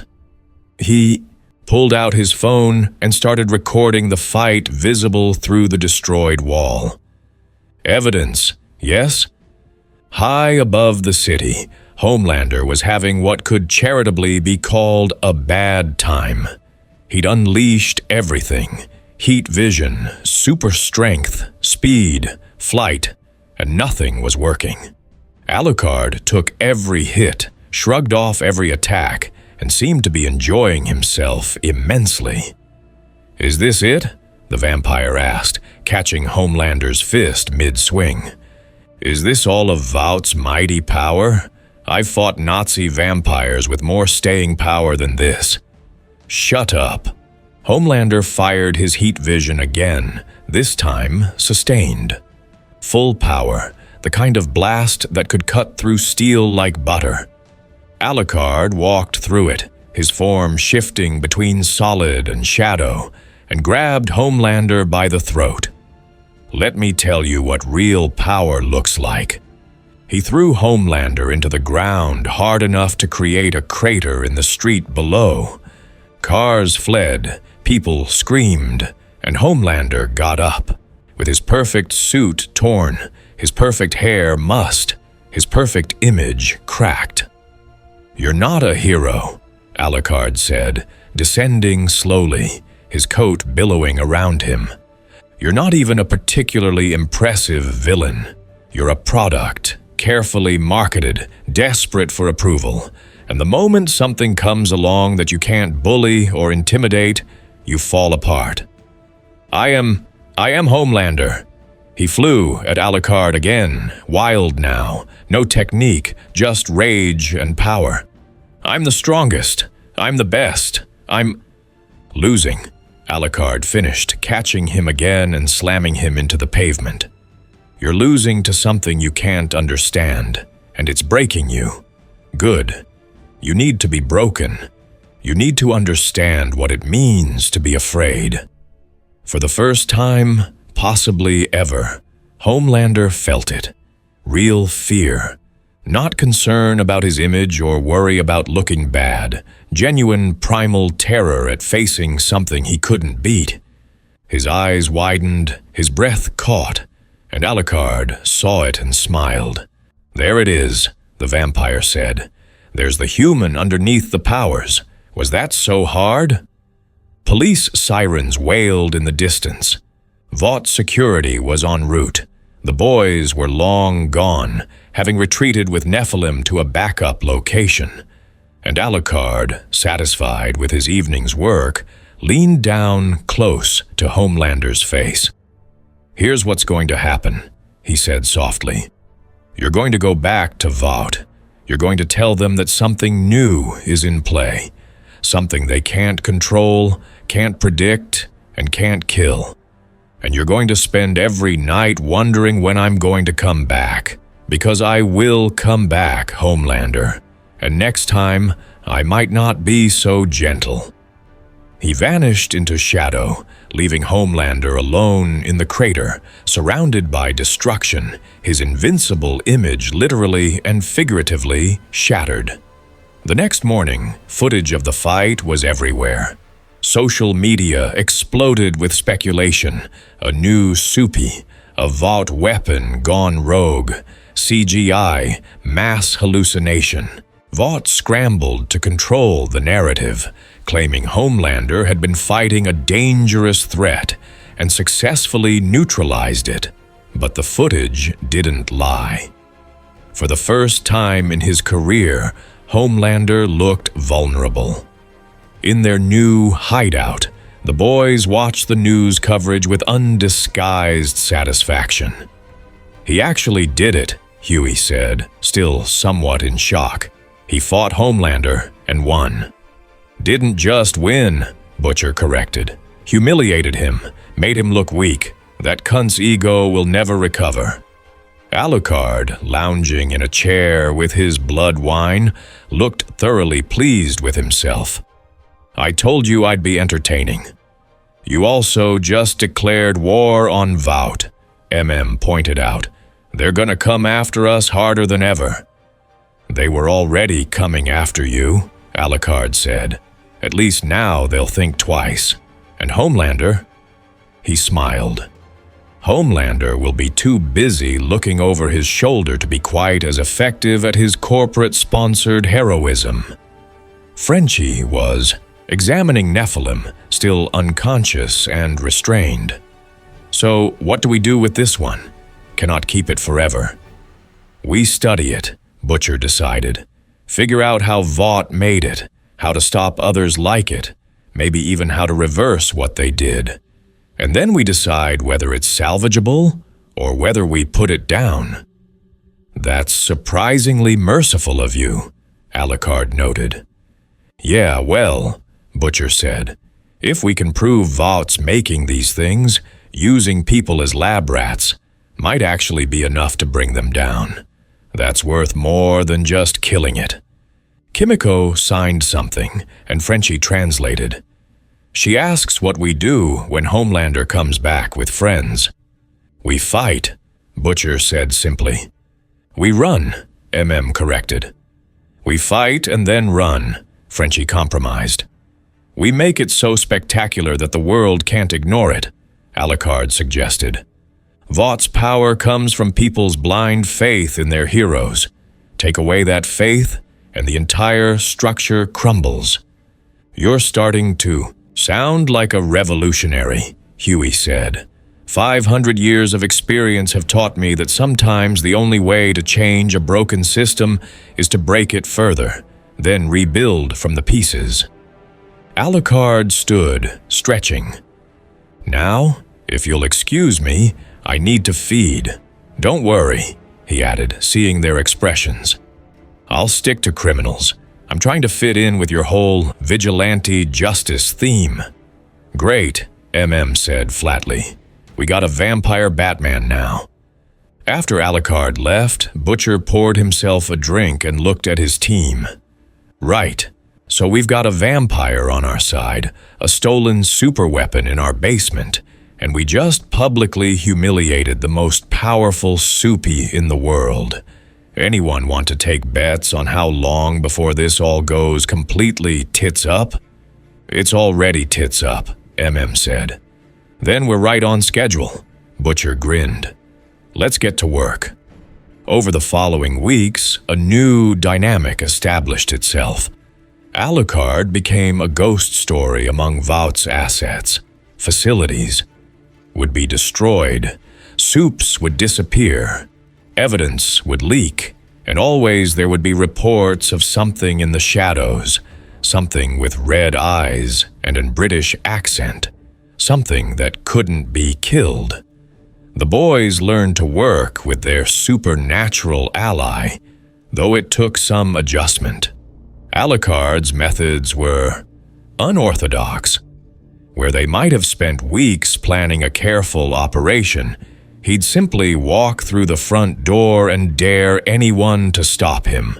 S1: He pulled out his phone and started recording the fight visible through the destroyed wall. "Evidence, yes?" High above the city, Homelander was having what could charitably be called a bad time. He'd unleashed everything: heat vision, super strength, speed, flight, and nothing was working. Alucard took every hit, shrugged off every attack, and seemed to be enjoying himself immensely. "Is this it?" the vampire asked, catching Homelander's fist mid-swing. "Is this all of Vought's mighty power? I've fought Nazi vampires with more staying power than this." "Shut up." Homelander fired his heat vision again, this time sustained. Full power, the kind of blast that could cut through steel like butter. Alucard walked through it, his form shifting between solid and shadow, and grabbed Homelander by the throat. "Let me tell you what real power looks like." He threw Homelander into the ground hard enough to create a crater in the street below. Cars fled, people screamed, and Homelander got up, with his perfect suit torn, his perfect hair mussed, his perfect image cracked. "You're not a hero," Alucard said, descending slowly, his coat billowing around him. "You're not even a particularly impressive villain. You're a product, carefully marketed, desperate for approval. And the moment something comes along that you can't bully or intimidate, you fall apart." I am Homelander." He flew at Alucard again, wild now, no technique, just rage and power. "I'm the strongest. I'm the best. I'm—" "Losing," Alucard finished, catching him again and slamming him into the pavement. "You're losing to something you can't understand, and it's breaking you. Good. You need to be broken. You need to understand what it means to be afraid." For the first time, possibly ever, Homelander felt it. Real fear. Not concern about his image or worry about looking bad. Genuine primal terror at facing something he couldn't beat. His eyes widened, his breath caught, and Alucard saw it and smiled. "There it is," the vampire said. "There's the human underneath the powers. Was that so hard?" Police sirens wailed in the distance. Vought security was en route. The boys were long gone, having retreated with Nephilim to a backup location. And Alucard, satisfied with his evening's work, leaned down close to Homelander's face. "Here's what's going to happen," he said softly. "You're going to go back to Vought. You're going to tell them that something new is in play. Something they can't control, can't predict, and can't kill. And you're going to spend every night wondering when I'm going to come back. Because I will come back, Homelander. And next time, I might not be so gentle." He vanished into shadow, leaving Homelander alone in the crater, surrounded by destruction, his invincible image literally and figuratively shattered. The next morning, footage of the fight was everywhere. Social media exploded with speculation. A new Soupy, a Vought weapon gone rogue, CGI, mass hallucination. Vought scrambled to control the narrative, claiming Homelander had been fighting a dangerous threat and successfully neutralized it. But the footage didn't lie. For the first time in his career, Homelander looked vulnerable. In their new hideout, the boys watched the news coverage with undisguised satisfaction. "He actually did it," Huey said, still somewhat in shock. "He fought Homelander and won." "Didn't just win," Butcher corrected. "Humiliated him, made him look weak. That cunt's ego will never recover." Alucard, lounging in a chair with his blood wine, looked thoroughly pleased with himself. "I told you I'd be entertaining." "You also just declared war on Vought," pointed out. "They're gonna come after us harder than ever." "They were already coming after you," Alucard said. "At least now they'll think twice. And Homelander?" He smiled. "Homelander will be too busy looking over his shoulder to be quite as effective at his corporate-sponsored heroism." Frenchie was examining Nephilim, still unconscious and restrained. "So what do we do with this one? Cannot keep it forever." "We study it," Butcher decided. "Figure out how Vought made it, how to stop others like it, maybe even how to reverse what they did. And then we decide whether it's salvageable or whether we put it down." "That's surprisingly merciful of you," Alucard noted. "Yeah, well," Butcher said, "if we can prove Vought's making these things, using people as lab rats, might actually be enough to bring them down. That's worth more than just killing it." Kimiko signed something, and Frenchie translated. "She asks what we do when Homelander comes back with friends." "We fight," Butcher said simply. "We run," corrected. "We fight and then run," Frenchie compromised. "We make it so spectacular that the world can't ignore it," Alucard suggested. "Vought's power comes from people's blind faith in their heroes. Take away that faith, and the entire structure crumbles. "You're starting to sound like a revolutionary," Huey said. "500 years of experience have taught me that sometimes the only way to change a broken system is to break it further, then rebuild from the pieces." Alucard stood, stretching. "Now, if you'll excuse me, I need to feed. Don't worry," he added, seeing their expressions. "I'll stick to criminals. I'm trying to fit in with your whole vigilante justice theme." "Great," MM said flatly. "We got a vampire Batman now." After Alucard left, Butcher poured himself a drink and looked at his team. "Right. So we've got a vampire on our side, a stolen superweapon in our basement, and we just publicly humiliated the most powerful soupy in the world. Anyone want to take bets on how long before this all goes completely tits up?" "It's already tits up," MM said. "Then we're right on schedule," Butcher grinned. "Let's get to work." Over the following weeks, a new dynamic established itself. Alucard became a ghost story among Vought's assets. Facilities would be destroyed, soups would disappear, evidence would leak, and always there would be reports of something in the shadows, something with red eyes and a British accent, something that couldn't be killed. The boys learned to work with their supernatural ally, though it took some adjustment. Alucard's methods were unorthodox. Where they might have spent weeks planning a careful operation, he'd simply walk through the front door and dare anyone to stop him.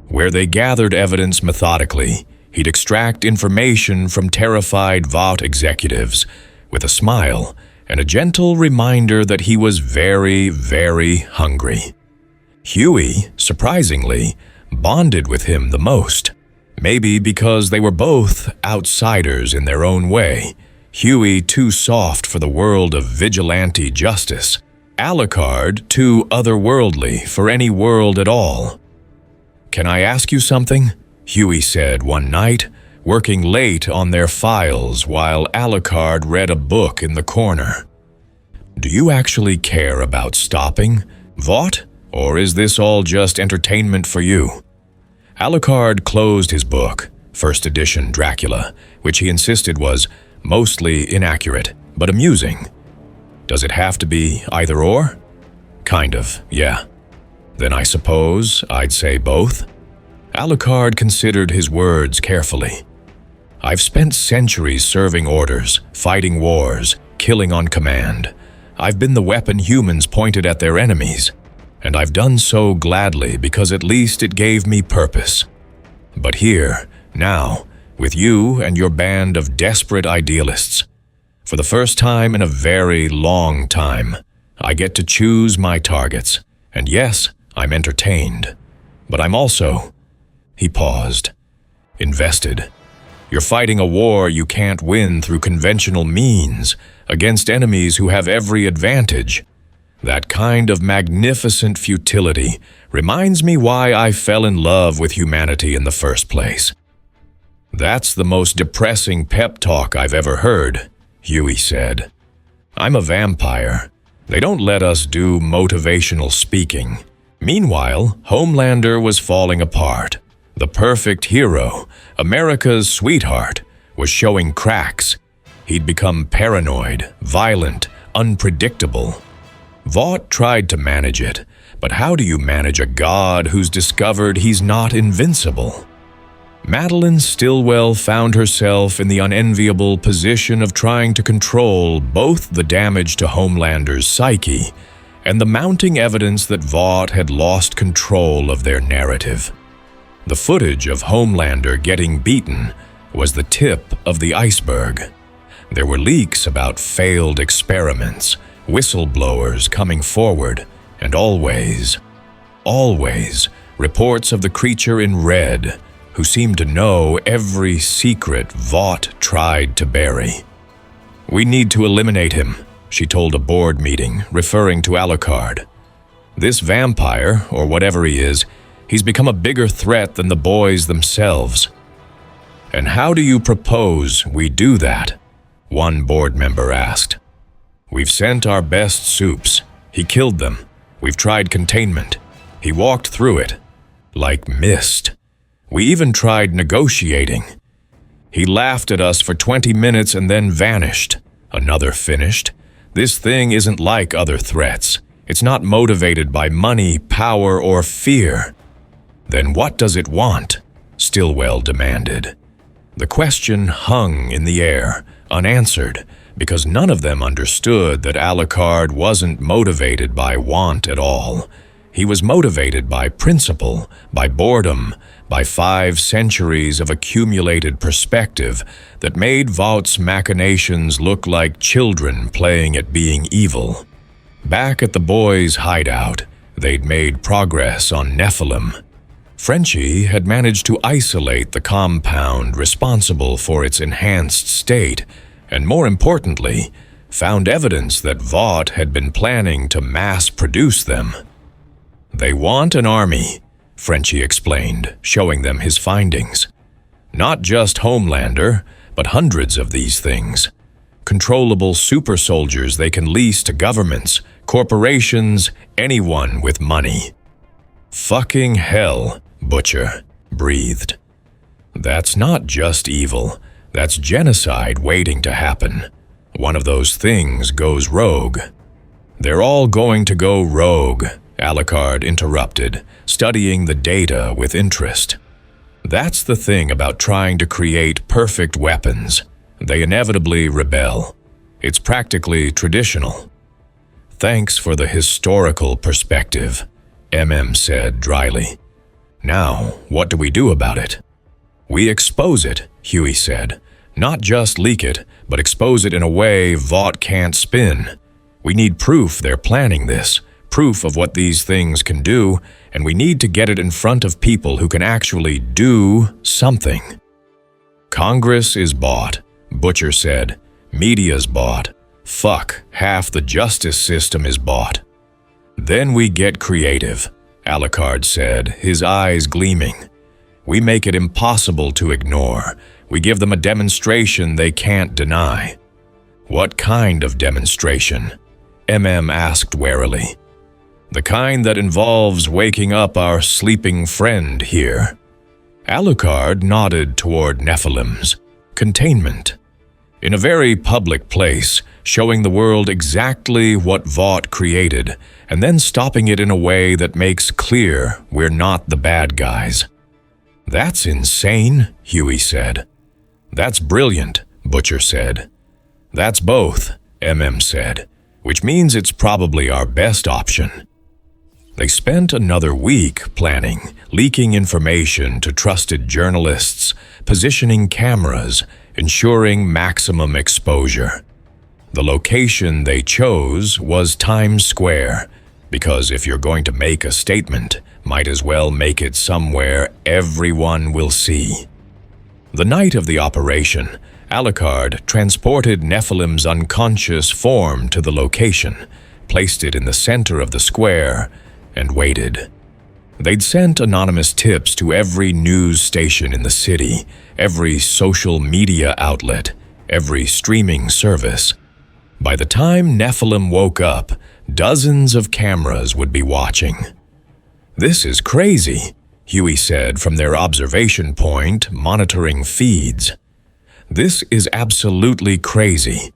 S1: Where they gathered evidence methodically, he'd extract information from terrified Vought executives with a smile and a gentle reminder that he was very, very hungry. Huey, surprisingly, bonded with him the most. Maybe because they were both outsiders in their own way. Huey too soft for the world of vigilante justice. Alucard too otherworldly for any world at all. "Can I ask you something?" Huey said one night, working late on their files while Alucard read a book in the corner. "Do you actually care about stopping, Vought? Or is this all just entertainment for you?" Alucard closed his book, first edition Dracula, which he insisted was mostly inaccurate, but amusing. "Does it have to be either or?" "Kind of, yeah." "Then I suppose I'd say both." Alucard considered his words carefully. "I've spent centuries serving orders, fighting wars, killing on command. I've been the weapon humans pointed at their enemies. And I've done so gladly because at least it gave me purpose. But here, now, with you and your band of desperate idealists, for the first time in a very long time, I get to choose my targets. And yes, I'm entertained. But I'm also," he paused, "invested. You're fighting a war you can't win through conventional means, against enemies who have every advantage. That kind of magnificent futility reminds me why I fell in love with humanity in the first place." "That's the most depressing pep talk I've ever heard," Huey said. "I'm a vampire. They don't let us do motivational speaking." Meanwhile, Homelander was falling apart. The perfect hero, America's sweetheart, was showing cracks. He'd become paranoid, violent, unpredictable. Vought tried to manage it, but how do you manage a god who's discovered he's not invincible? Madeline Stillwell found herself in the unenviable position of trying to control both the damage to Homelander's psyche and the mounting evidence that Vought had lost control of their narrative. The footage of Homelander getting beaten was the tip of the iceberg. There were leaks about failed experiments, whistleblowers coming forward, and always reports of the creature in red, who seemed to know every secret Vought tried to bury. "We need to eliminate him," she told a board meeting, referring to Alucard. "This vampire, or whatever he is, he's become a bigger threat than the boys themselves." "And how do you propose we do that?" one board member asked. "We've sent our best soups. He killed them. We've tried containment. He walked through it. Like mist. We even tried negotiating. He laughed at us for 20 minutes and then vanished," another finished. "This thing isn't like other threats. It's not motivated by money, power, or fear." "Then what does it want?" Stillwell demanded. The question hung in the air, unanswered, because none of them understood that Alucard wasn't motivated by want at all. He was motivated by principle, by boredom, by 5 centuries of accumulated perspective that made Vought's machinations look like children playing at being evil. Back at the boys' hideout, they'd made progress on Nephilim. Frenchie had managed to isolate the compound responsible for its enhanced state, and more importantly, found evidence that Vought had been planning to mass-produce them. "They want an army," Frenchie explained, showing them his findings. "Not just Homelander, but hundreds of these things. Controllable super soldiers they can lease to governments, corporations, anyone with money." "Fucking hell," Butcher breathed. "That's not just evil. That's genocide waiting to happen. One of those things goes rogue." "They're all going to go rogue," Alucard interrupted, studying the data with interest. "That's the thing about trying to create perfect weapons. They inevitably rebel. It's practically traditional." "Thanks for the historical perspective," said dryly. "Now, what do we do about it?" "We expose it," Huey said. "Not just leak it, but expose it in a way Vought can't spin. We need proof they're planning this, proof of what these things can do, and we need to get it in front of people who can actually do something." "Congress is bought," Butcher said. "Media's bought. Fuck, half the justice system is bought." "Then we get creative," Alucard said, his eyes gleaming. "We make it impossible to ignore. We give them a demonstration they can't deny." "What kind of demonstration?" asked warily. "The kind that involves waking up our sleeping friend here." Alucard nodded toward Nephilim's. "Containment. In a very public place, showing the world exactly what Vought created, and then stopping it in a way that makes clear we're not the bad guys." "That's insane," Huey said. "That's brilliant," Butcher said. "That's both," said, "which means it's probably our best option." They spent another week planning, leaking information to trusted journalists, positioning cameras, ensuring maximum exposure. The location they chose was Times Square, because if you're going to make a statement, might as well make it somewhere everyone will see. The night of the operation, Alucard transported Nephilim's unconscious form to the location, placed it in the center of the square, and waited. They'd sent anonymous tips to every news station in the city, every social media outlet, every streaming service. By the time Nephilim woke up, dozens of cameras would be watching. "This is crazy," Huey said from their observation point, monitoring feeds. "This is absolutely crazy."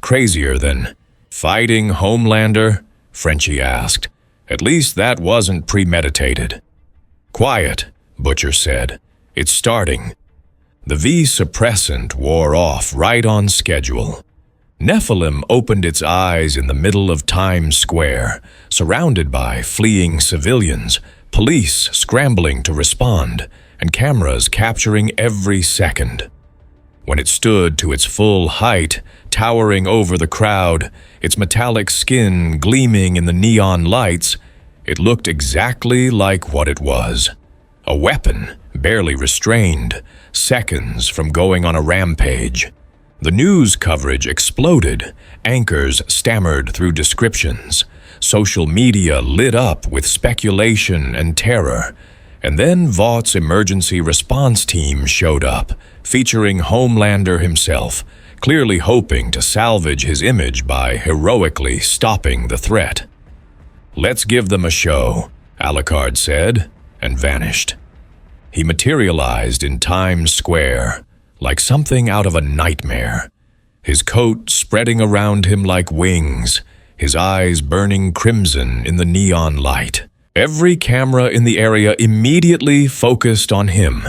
S1: "Crazier than fighting Homelander?" Frenchie asked. "At least that wasn't premeditated." "Quiet," Butcher said. "It's starting." The V-suppressant wore off right on schedule. Nephilim opened its eyes in the middle of Times Square, surrounded by fleeing civilians, police scrambling to respond, and cameras capturing every second. When it stood to its full height, towering over the crowd, its metallic skin gleaming in the neon lights, it looked exactly like what it was. A weapon, barely restrained, seconds from going on a rampage. The news coverage exploded, anchors stammered through descriptions, social media lit up with speculation and terror, And then Vaught's emergency response team showed up, featuring Homelander himself, clearly hoping to salvage his image by heroically stopping the threat. "Let's give them a show," Alucard said, and vanished. He materialized in Times Square, like something out of a nightmare, his coat spreading around him like wings, his eyes burning crimson in the neon light. Every camera in the area immediately focused on him,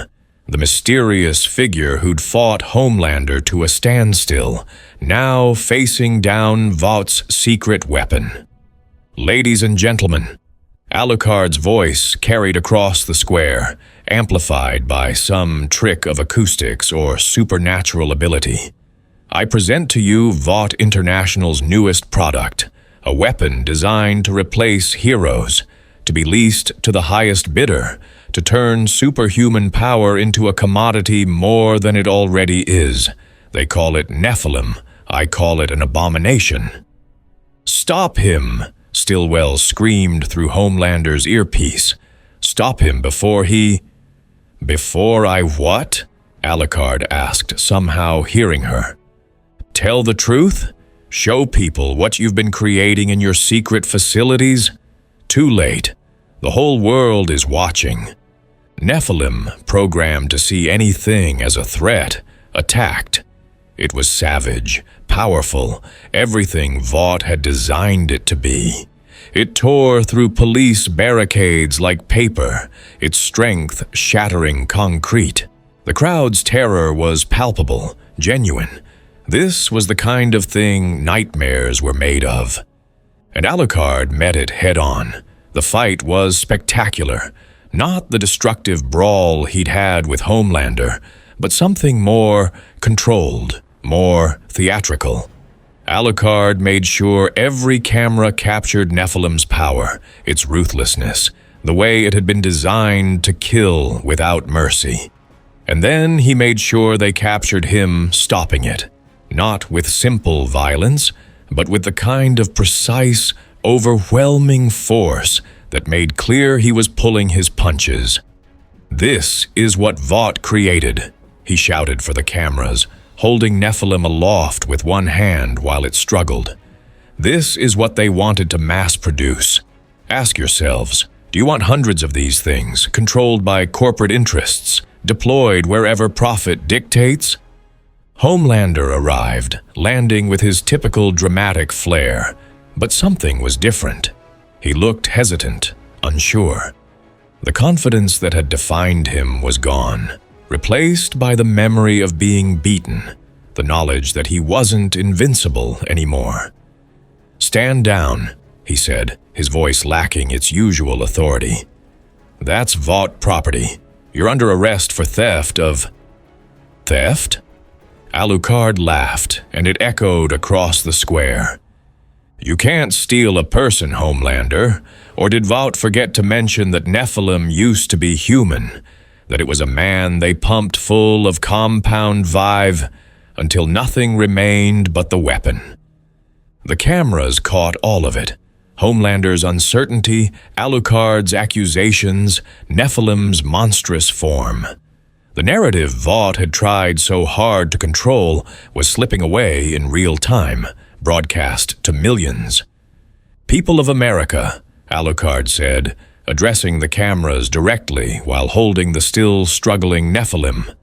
S1: the mysterious figure who'd fought Homelander to a standstill, now facing down Vaught's secret weapon. "Ladies and gentlemen," Alucard's voice carried across the square, amplified by some trick of acoustics or supernatural ability. "I present to you Vought International's newest product, a weapon designed to replace heroes, to be leased to the highest bidder, to turn superhuman power into a commodity more than it already is. They call it Nephilim. I call it an abomination." "Stop him!" Stillwell screamed through Homelander's earpiece. "Stop him before he—" "Before I what?" Alucard asked, somehow hearing her. "Tell the truth? Show people what you've been creating in your secret facilities? Too late. The whole world is watching. Nephilim, programmed to see anything as a threat, attacked. It was savage, powerful, everything Vought had designed it to be. It tore through police barricades like paper, its strength shattering concrete. The crowd's terror was palpable, genuine. This was the kind of thing nightmares were made of. And Alucard met it head-on. The fight was spectacular, not the destructive brawl he'd had with Homelander, but something more controlled, more theatrical. Alucard made sure every camera captured Nephilim's power, its ruthlessness, the way it had been designed to kill without mercy. And then he made sure they captured him stopping it, not with simple violence, but with the kind of precise, overwhelming force that made clear he was pulling his punches. "This is what Vought created," he shouted for the cameras, holding Nephilim aloft with one hand while it struggled. "This is what they wanted to mass-produce. Ask yourselves, do you want hundreds of these things, controlled by corporate interests, deployed wherever profit dictates?" Homelander arrived, landing with his typical dramatic flair, but something was different. He looked hesitant, unsure. The confidence that had defined him was gone, replaced by the memory of being beaten, the knowledge that he wasn't invincible anymore. "Stand down," he said, his voice lacking its usual authority. "That's Vought property. You're under arrest for theft of—" "Theft?" Alucard laughed, and it echoed across the square. "You can't steal a person, Homelander. Or did Vought forget to mention that Nephilim used to be human, that it was a man they pumped full of compound vive until nothing remained but the weapon?" The cameras caught all of it. Homelander's uncertainty, Alucard's accusations, Nephilim's monstrous form. The narrative Vought had tried so hard to control was slipping away in real time, broadcast to millions. "People of America," Alucard said, addressing the cameras directly while holding the still struggling Nephilim.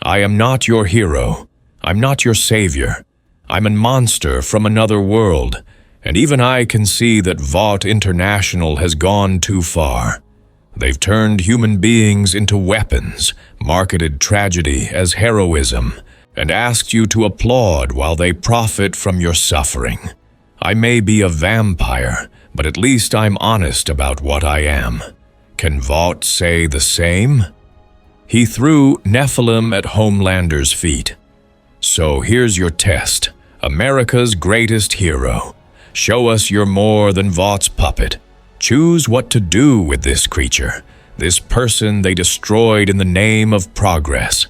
S1: "I am not your hero. I'm not your savior. I'm a monster from another world, and even I can see that Vought International has gone too far. They've turned human beings into weapons, marketed tragedy as heroism, and asked you to applaud while they profit from your suffering. I may be a vampire, but at least I'm honest about what I am. Can Vought say the same?" He threw Nephilim at Homelander's feet. "So here's your test, America's greatest hero. Show us you're more than Vaught's puppet. Choose what to do with this creature, this person they destroyed in the name of progress."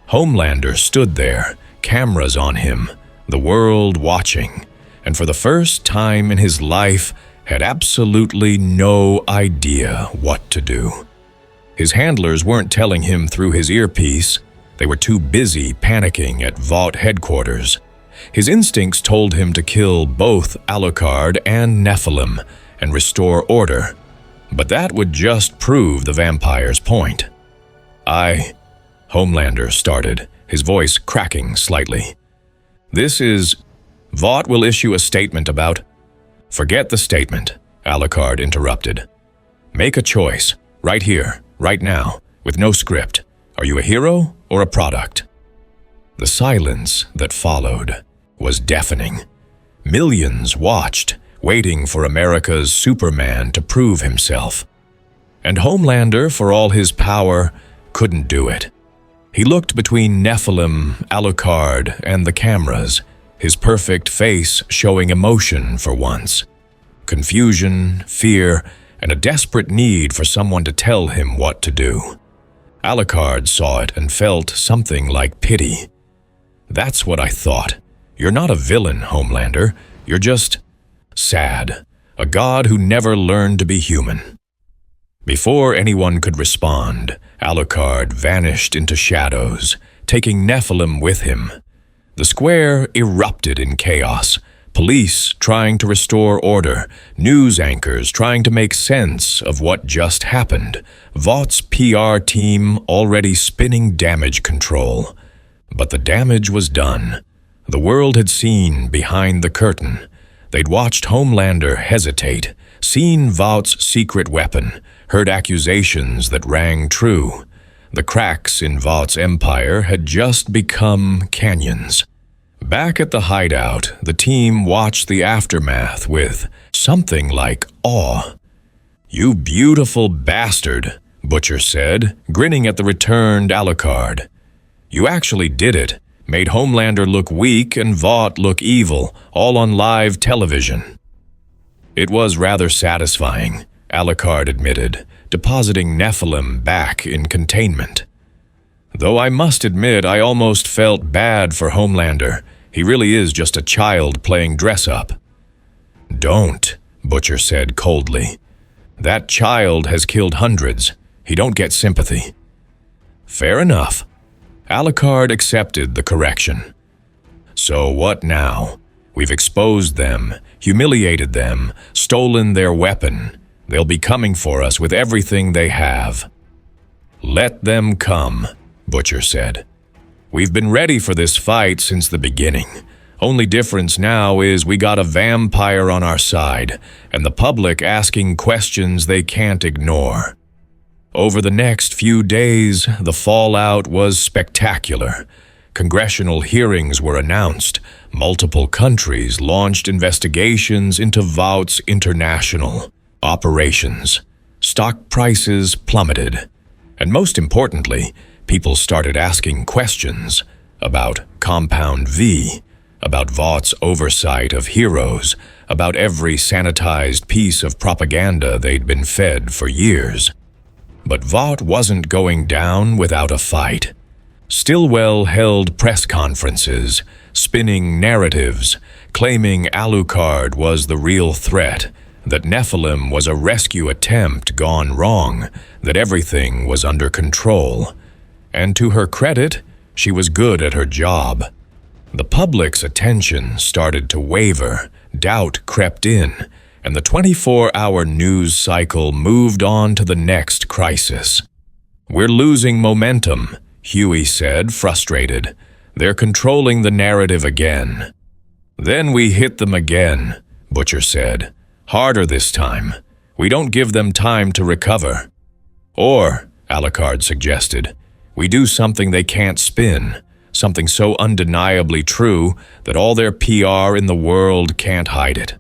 S1: Homelander stood there, cameras on him, the world watching, and for the first time in his life had absolutely no idea what to do. His handlers weren't telling him through his earpiece. They were too busy panicking at Vought headquarters. His instincts told him to kill both Alucard and Nephilim and restore order, but that would just prove the vampire's point. Homelander started, his voice cracking slightly. Vought will issue a statement about— Forget the statement, Alucard interrupted. Make a choice, right here, right now, with no script. Are you a hero or a product? The silence that followed was deafening. Millions watched, waiting for America's Superman to prove himself. And Homelander, for all his power, couldn't do it. He looked between Nephilim, Alucard, and the cameras, his perfect face showing emotion for once. Confusion, fear, and a desperate need for someone to tell him what to do. Alucard saw it and felt something like pity. That's what I thought. You're not a villain, Homelander. You're just sad. A god who never learned to be human. Before anyone could respond, Alucard vanished into shadows, taking Nephilim with him. The square erupted in chaos. Police trying to restore order, news anchors trying to make sense of what just happened, Vought's PR team already spinning damage control. But the damage was done. The world had seen behind the curtain. They'd watched Homelander hesitate, seen Vought's secret weapon, heard accusations that rang true. The cracks in Vought's empire had just become canyons. Back at the hideout, the team watched the aftermath with something like awe. "You beautiful bastard," Butcher said, grinning at the returned Alucard. "You actually did it, made Homelander look weak and Vought look evil, all on live television." It was rather satisfying, Alucard admitted, depositing Nephilim back in containment. "Though I must admit I almost felt bad for Homelander. He really is just a child playing dress-up." "Don't," Butcher said coldly. "That child has killed hundreds. He don't get sympathy." "Fair enough." Alucard accepted the correction. "So what now? We've exposed them, humiliated them, stolen their weapon. They'll be coming for us with everything they have." "Let them come," Butcher said. "We've been ready for this fight since the beginning. Only difference now is we got a vampire on our side, and the public asking questions they can't ignore." Over the next few days, the fallout was spectacular. Congressional hearings were announced. Multiple countries launched investigations into Vought's international operations. Stock prices plummeted. And most importantly, people started asking questions about Compound V, about Vought's oversight of heroes, about every sanitized piece of propaganda they'd been fed for years. But Vought wasn't going down without a fight. Stillwell held press conferences, spinning narratives, claiming Alucard was the real threat, that Nephilim was a rescue attempt gone wrong, that everything was under control. And to her credit, she was good at her job. The public's attention started to waver, doubt crept in, and the 24-hour news cycle moved on to the next crisis. "We're losing momentum," Huey said, frustrated. "They're controlling the narrative again." "Then we hit them again," Butcher said. "Harder this time. We don't give them time to recover." "Or," Alucard suggested, "we do something they can't spin, something so undeniably true that all their PR in the world can't hide it."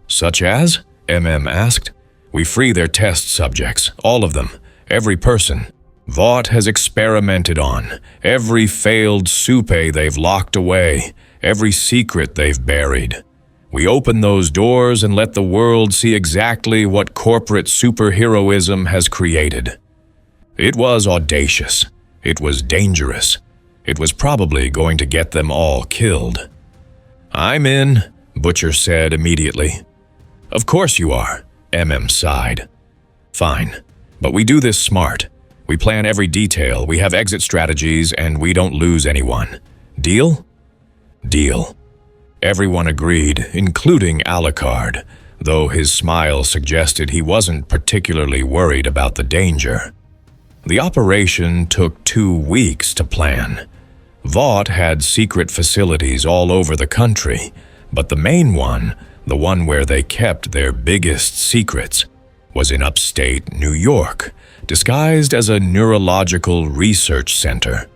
S1: "Such as?" MM asked. "We free their test subjects, all of them, every person. Vought has experimented on, every failed soupe they've locked away, every secret they've buried. We open those doors and let the world see exactly what corporate superheroism has created." It was audacious. It was dangerous. It was probably going to get them all killed. "I'm in," Butcher said immediately. "Of course you are," MM sighed. "Fine, but we do this smart. We plan every detail, we have exit strategies, and we don't lose anyone. Deal? Deal. Everyone agreed, including Alucard, though his smile suggested he wasn't particularly worried about the danger. The operation took 2 weeks to plan. Vought had secret facilities all over the country, but the main one, the one where they kept their biggest secrets, was in upstate New York, disguised as a neurological research center.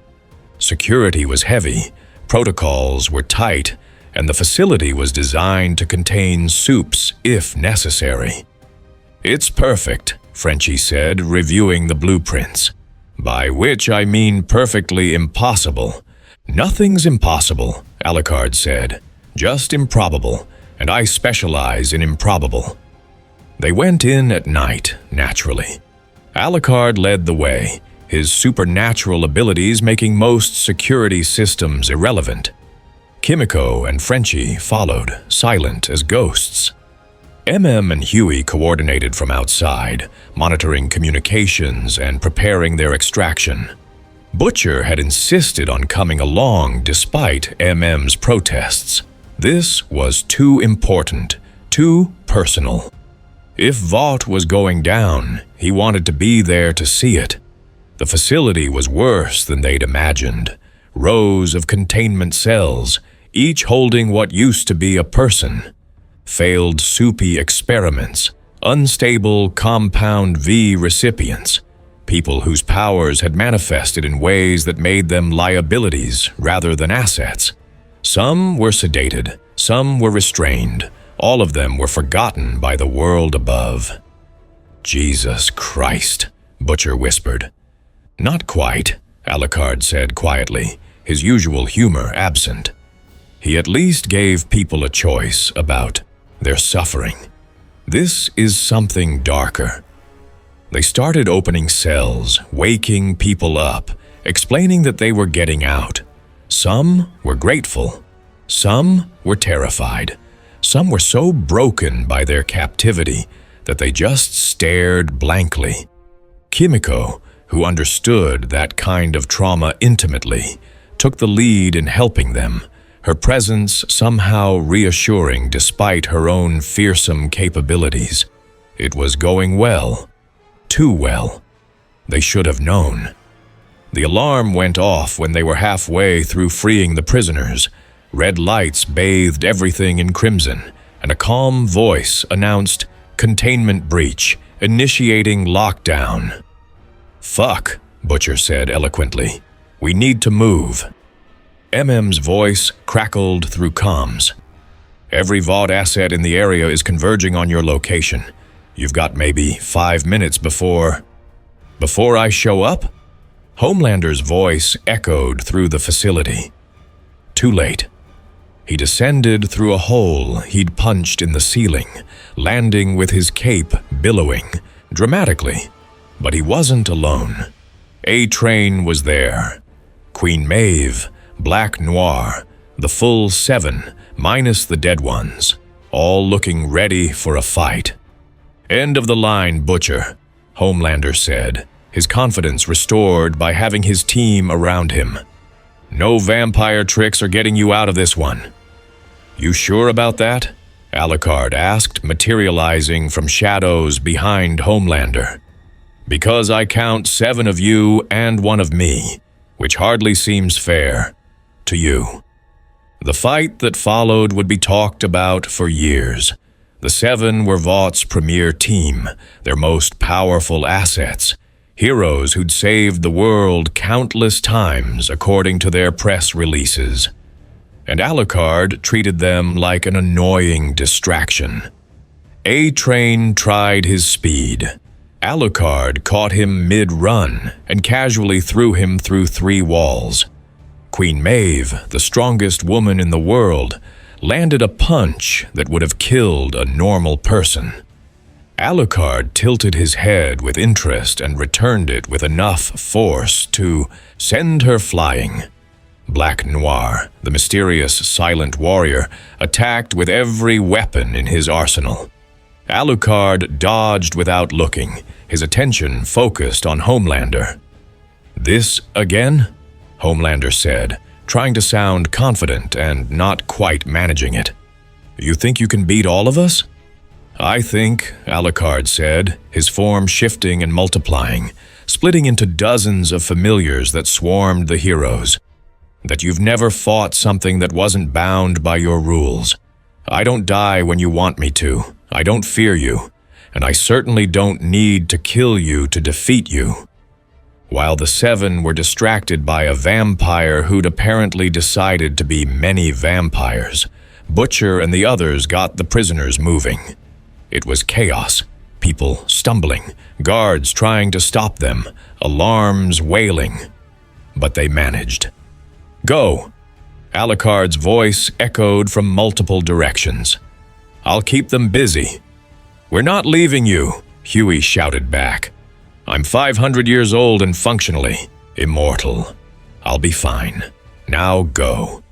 S1: Security was heavy, protocols were tight, and the facility was designed to contain soups if necessary. "It's perfect," Frenchie said, reviewing the blueprints. "By which I mean perfectly impossible." "Nothing's impossible," Alucard said. "Just improbable, and I specialize in improbable." They went in at night, naturally. Alucard led the way, his supernatural abilities making most security systems irrelevant. Kimiko and Frenchie followed, silent as ghosts. and Huey coordinated from outside, monitoring communications and preparing their extraction. Butcher had insisted on coming along despite MM's protests. This was too important, too personal. If Vought was going down, he wanted to be there to see it. The facility was worse than they'd imagined. Rows of containment cells, each holding what used to be a person. Failed soupy experiments, unstable compound V recipients, people whose powers had manifested in ways that made them liabilities rather than assets. Some were sedated, some were restrained, all of them were forgotten by the world above. "Jesus Christ," Butcher whispered. "Not quite," Alucard said quietly, his usual humor absent. He at least gave people a choice about their suffering. This is something darker. They started opening cells, waking people up, explaining that they were getting out. Some were grateful. Some were terrified. Some were so broken by their captivity that they just stared blankly. Kimiko, who understood that kind of trauma intimately, took the lead in helping them, her presence somehow reassuring despite her own fearsome capabilities. It was going well. Too well. They should have known. The alarm went off when they were halfway through freeing the prisoners. Red lights bathed everything in crimson, and a calm voice announced, "Containment breach, initiating lockdown." "Fuck," Butcher said eloquently. "We need to move." MM's voice crackled through comms. "Every Vought asset in the area is converging on your location. You've got maybe 5 minutes before I show up?" Homelander's voice echoed through the facility. Too late. He descended through a hole he'd punched in the ceiling, landing with his cape billowing, dramatically. But he wasn't alone. A-Train was there. Queen Maeve, Black Noir, the full 7, minus the dead ones, all looking ready for a fight. "End of the line, Butcher," Homelander said, his confidence restored by having his team around him. "No vampire tricks are getting you out of this one." "You sure about that?" Alucard asked, materializing from shadows behind Homelander. "Because I count 7 of you and 1 of me, which hardly seems fair to you." The fight that followed would be talked about for years. The 7 were Vaught's premier team, their most powerful assets, heroes who'd saved the world countless times according to their press releases. And Alucard treated them like an annoying distraction. A-Train tried his speed. Alucard caught him mid-run and casually threw him through 3 walls. Queen Maeve, the strongest woman in the world, landed a punch that would have killed a normal person. Alucard tilted his head with interest and returned it with enough force to send her flying. Black Noir, the mysterious silent warrior, attacked with every weapon in his arsenal. Alucard dodged without looking, his attention focused on Homelander. "This again?" Homelander said, trying to sound confident and not quite managing it. "You think you can beat all of us?" "I think," Alucard said, his form shifting and multiplying, splitting into dozens of familiars that swarmed the heroes, "that you've never fought something that wasn't bound by your rules. I don't die when you want me to. I don't fear you, and I certainly don't need to kill you to defeat you." While the seven were distracted by a vampire who'd apparently decided to be many vampires, Butcher and the others got the prisoners moving. It was chaos, people stumbling, guards trying to stop them, alarms wailing. But they managed. "Go!" Alucard's voice echoed from multiple directions. "I'll keep them busy." "We're not leaving you," Huey shouted back. "I'm 500 years old and functionally immortal. I'll be fine. Now go."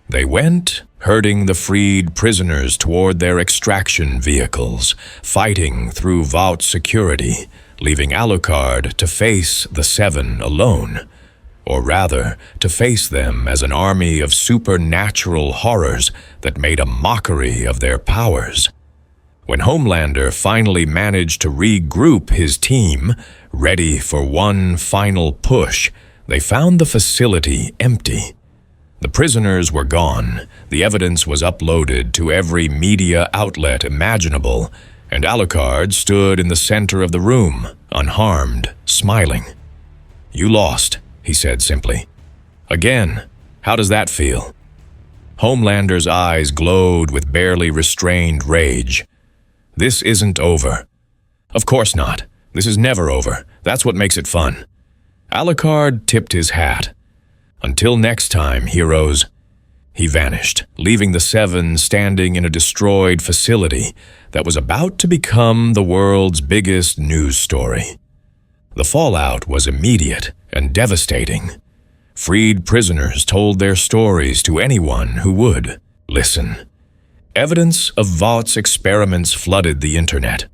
S1: They went, herding the freed prisoners toward their extraction vehicles, fighting through Vought security, leaving Alucard to face the seven alone. Or rather, to face them as an army of supernatural horrors that made a mockery of their powers. When Homelander finally managed to regroup his team, ready for one final push, they found the facility empty. The prisoners were gone, the evidence was uploaded to every media outlet imaginable, and Alucard stood in the center of the room, unharmed, smiling. "You lost," he said simply. "Again, how does that feel?" Homelander's eyes glowed with barely restrained rage. "This isn't over." "Of course not. This is never over. That's what makes it fun." Alucard tipped his hat. "Until next time, heroes." He vanished, leaving the seven standing in a destroyed facility that was about to become the world's biggest news story. The fallout was immediate and devastating. Freed prisoners told their stories to anyone who would listen. Evidence of Vought's experiments flooded the internet.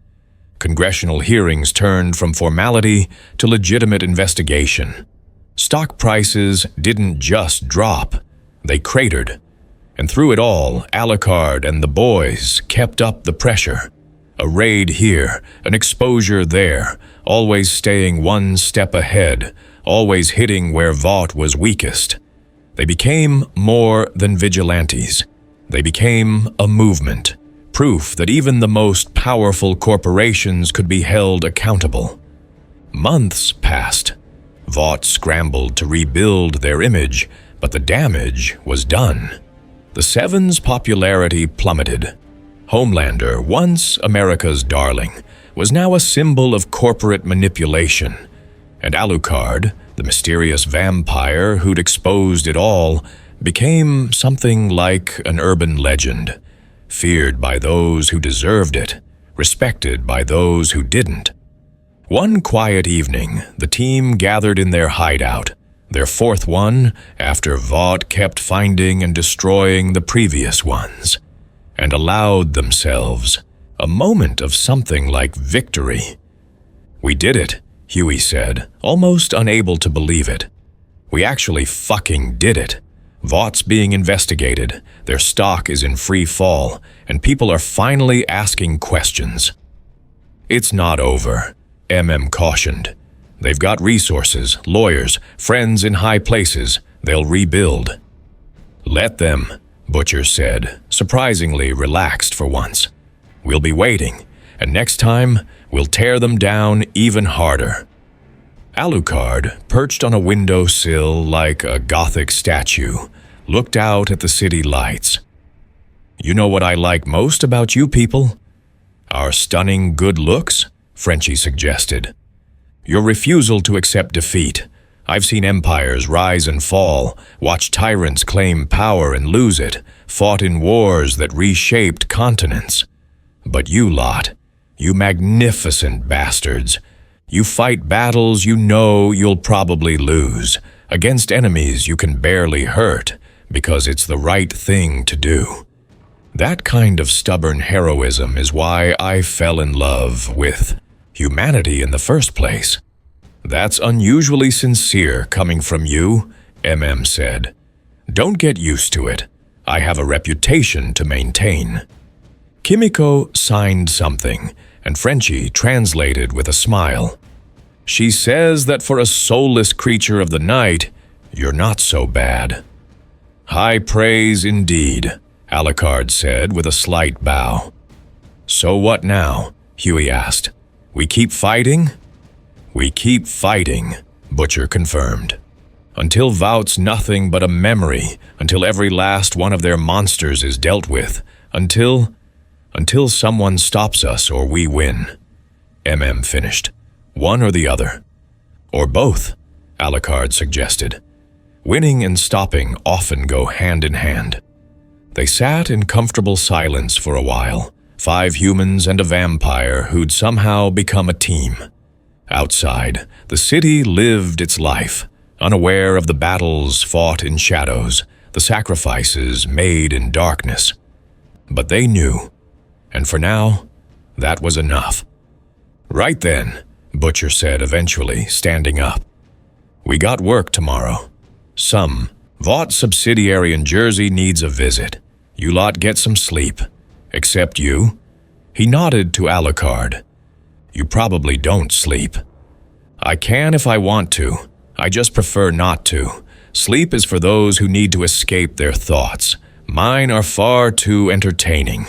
S1: Congressional hearings turned from formality to legitimate investigation. Stock prices didn't just drop, they cratered. And through it all, Alucard and the boys kept up the pressure. A raid here, an exposure there, always staying one step ahead, always hitting where Vought was weakest. They became more than vigilantes. They became a movement, proof that even the most powerful corporations could be held accountable. Months passed. Vought scrambled to rebuild their image, but the damage was done. The Seven's popularity plummeted. Homelander, once America's darling, was now a symbol of corporate manipulation. And Alucard, the mysterious vampire who'd exposed it all, became something like an urban legend, feared by those who deserved it, respected by those who didn't. One quiet evening, the team gathered in their hideout, their fourth one after Vought kept finding and destroying the previous ones, and allowed themselves a moment of something like victory. "We did it," Huey said, almost unable to believe it. "We actually fucking did it. Vought's being investigated, their stock is in free fall, and people are finally asking questions." "It's not over," MM cautioned. "They've got resources, lawyers, friends in high places. They'll rebuild." "Let them," Butcher said, surprisingly relaxed for once. "We'll be waiting, and next time, we'll tear them down even harder." Alucard, perched on a windowsill like a Gothic statue, looked out at the city lights. "You know what I like most about you people? Our stunning good looks?" Frenchie suggested. "Your refusal to accept defeat. I've seen empires rise and fall, watched tyrants claim power and lose it, fought in wars that reshaped continents. But you lot, you magnificent bastards, you fight battles you know you'll probably lose, against enemies you can barely hurt, because it's the right thing to do. That kind of stubborn heroism is why I fell in love with..." humanity in the first place. That's unusually sincere coming from you, said. Don't get used to it. I have a reputation to maintain. Kimiko signed something, and Frenchie translated with a smile. She says that for a soulless creature of the night, you're not so bad. High praise indeed, Alucard said with a slight bow. So what now? Huey asked. We keep fighting? We keep fighting, Butcher confirmed. Until Vought's nothing but a memory, until every last one of their monsters is dealt with, until someone stops us or we win. Finished. One or the other. Or both, Alucard suggested. Winning and stopping often go hand in hand. They sat in comfortable silence for a while, 5 humans and a vampire who'd somehow become a team. Outside, the city lived its life, unaware of the battles fought in shadows, the sacrifices made in darkness. But they knew, and for now, that was enough. Right then, Butcher said eventually, standing up. We got work tomorrow. Some Vought subsidiary in Jersey needs a visit. You lot get some sleep. Except you. He nodded to Alucard. You probably don't sleep. I can if I want to. I just prefer not to. Sleep is for those who need to escape their thoughts. Mine are far too entertaining.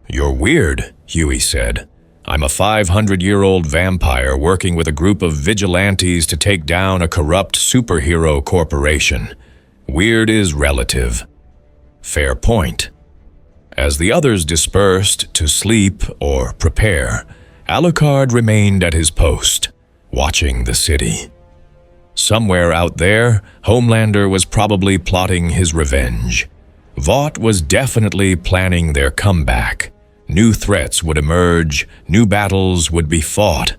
S1: You're weird, Huey said. I'm a 500-year-old vampire working with a group of vigilantes to take down a corrupt superhero corporation. Weird is relative. Fair point. As the others dispersed to sleep or prepare, Alucard remained at his post, watching the city. Somewhere out there, Homelander was probably plotting his revenge. Vought was definitely planning their comeback. New threats would emerge, new battles would be fought.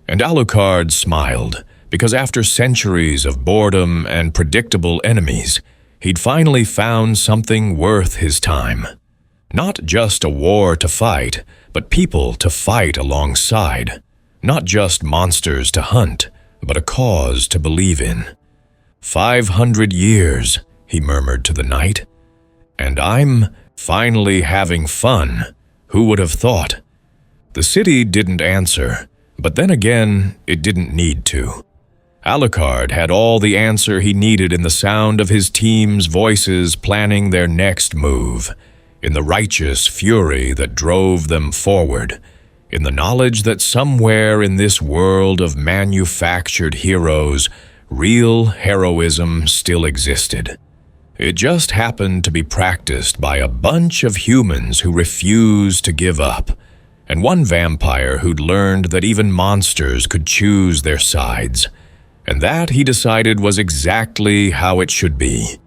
S1: And Alucard smiled, because after centuries of boredom and predictable enemies, he'd finally found something worth his time. Not just a war to fight, but people to fight alongside. Not just monsters to hunt, but a cause to believe in. 500 years, he murmured to the night. And I'm finally having fun. Who would have thought? The city didn't answer, but then again, it didn't need to. Alucard had all the answer he needed in the sound of his team's voices planning their next move, in the righteous fury that drove them forward, in the knowledge that somewhere in this world of manufactured heroes, real heroism still existed. It just happened to be practiced by a bunch of humans who refused to give up, and one vampire who'd learned that even monsters could choose their sides. And that, he decided, was exactly how it should be.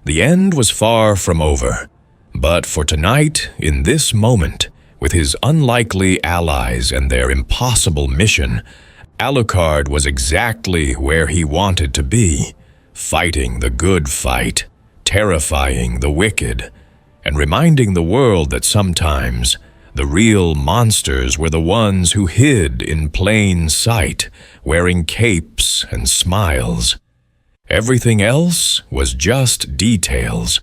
S1: The end was far from over. But for tonight, in this moment, with his unlikely allies and their impossible mission, Alucard was exactly where he wanted to be, fighting the good fight, terrifying the wicked, and reminding the world that sometimes the real monsters were the ones who hid in plain sight, wearing capes and smiles. Everything else was just details.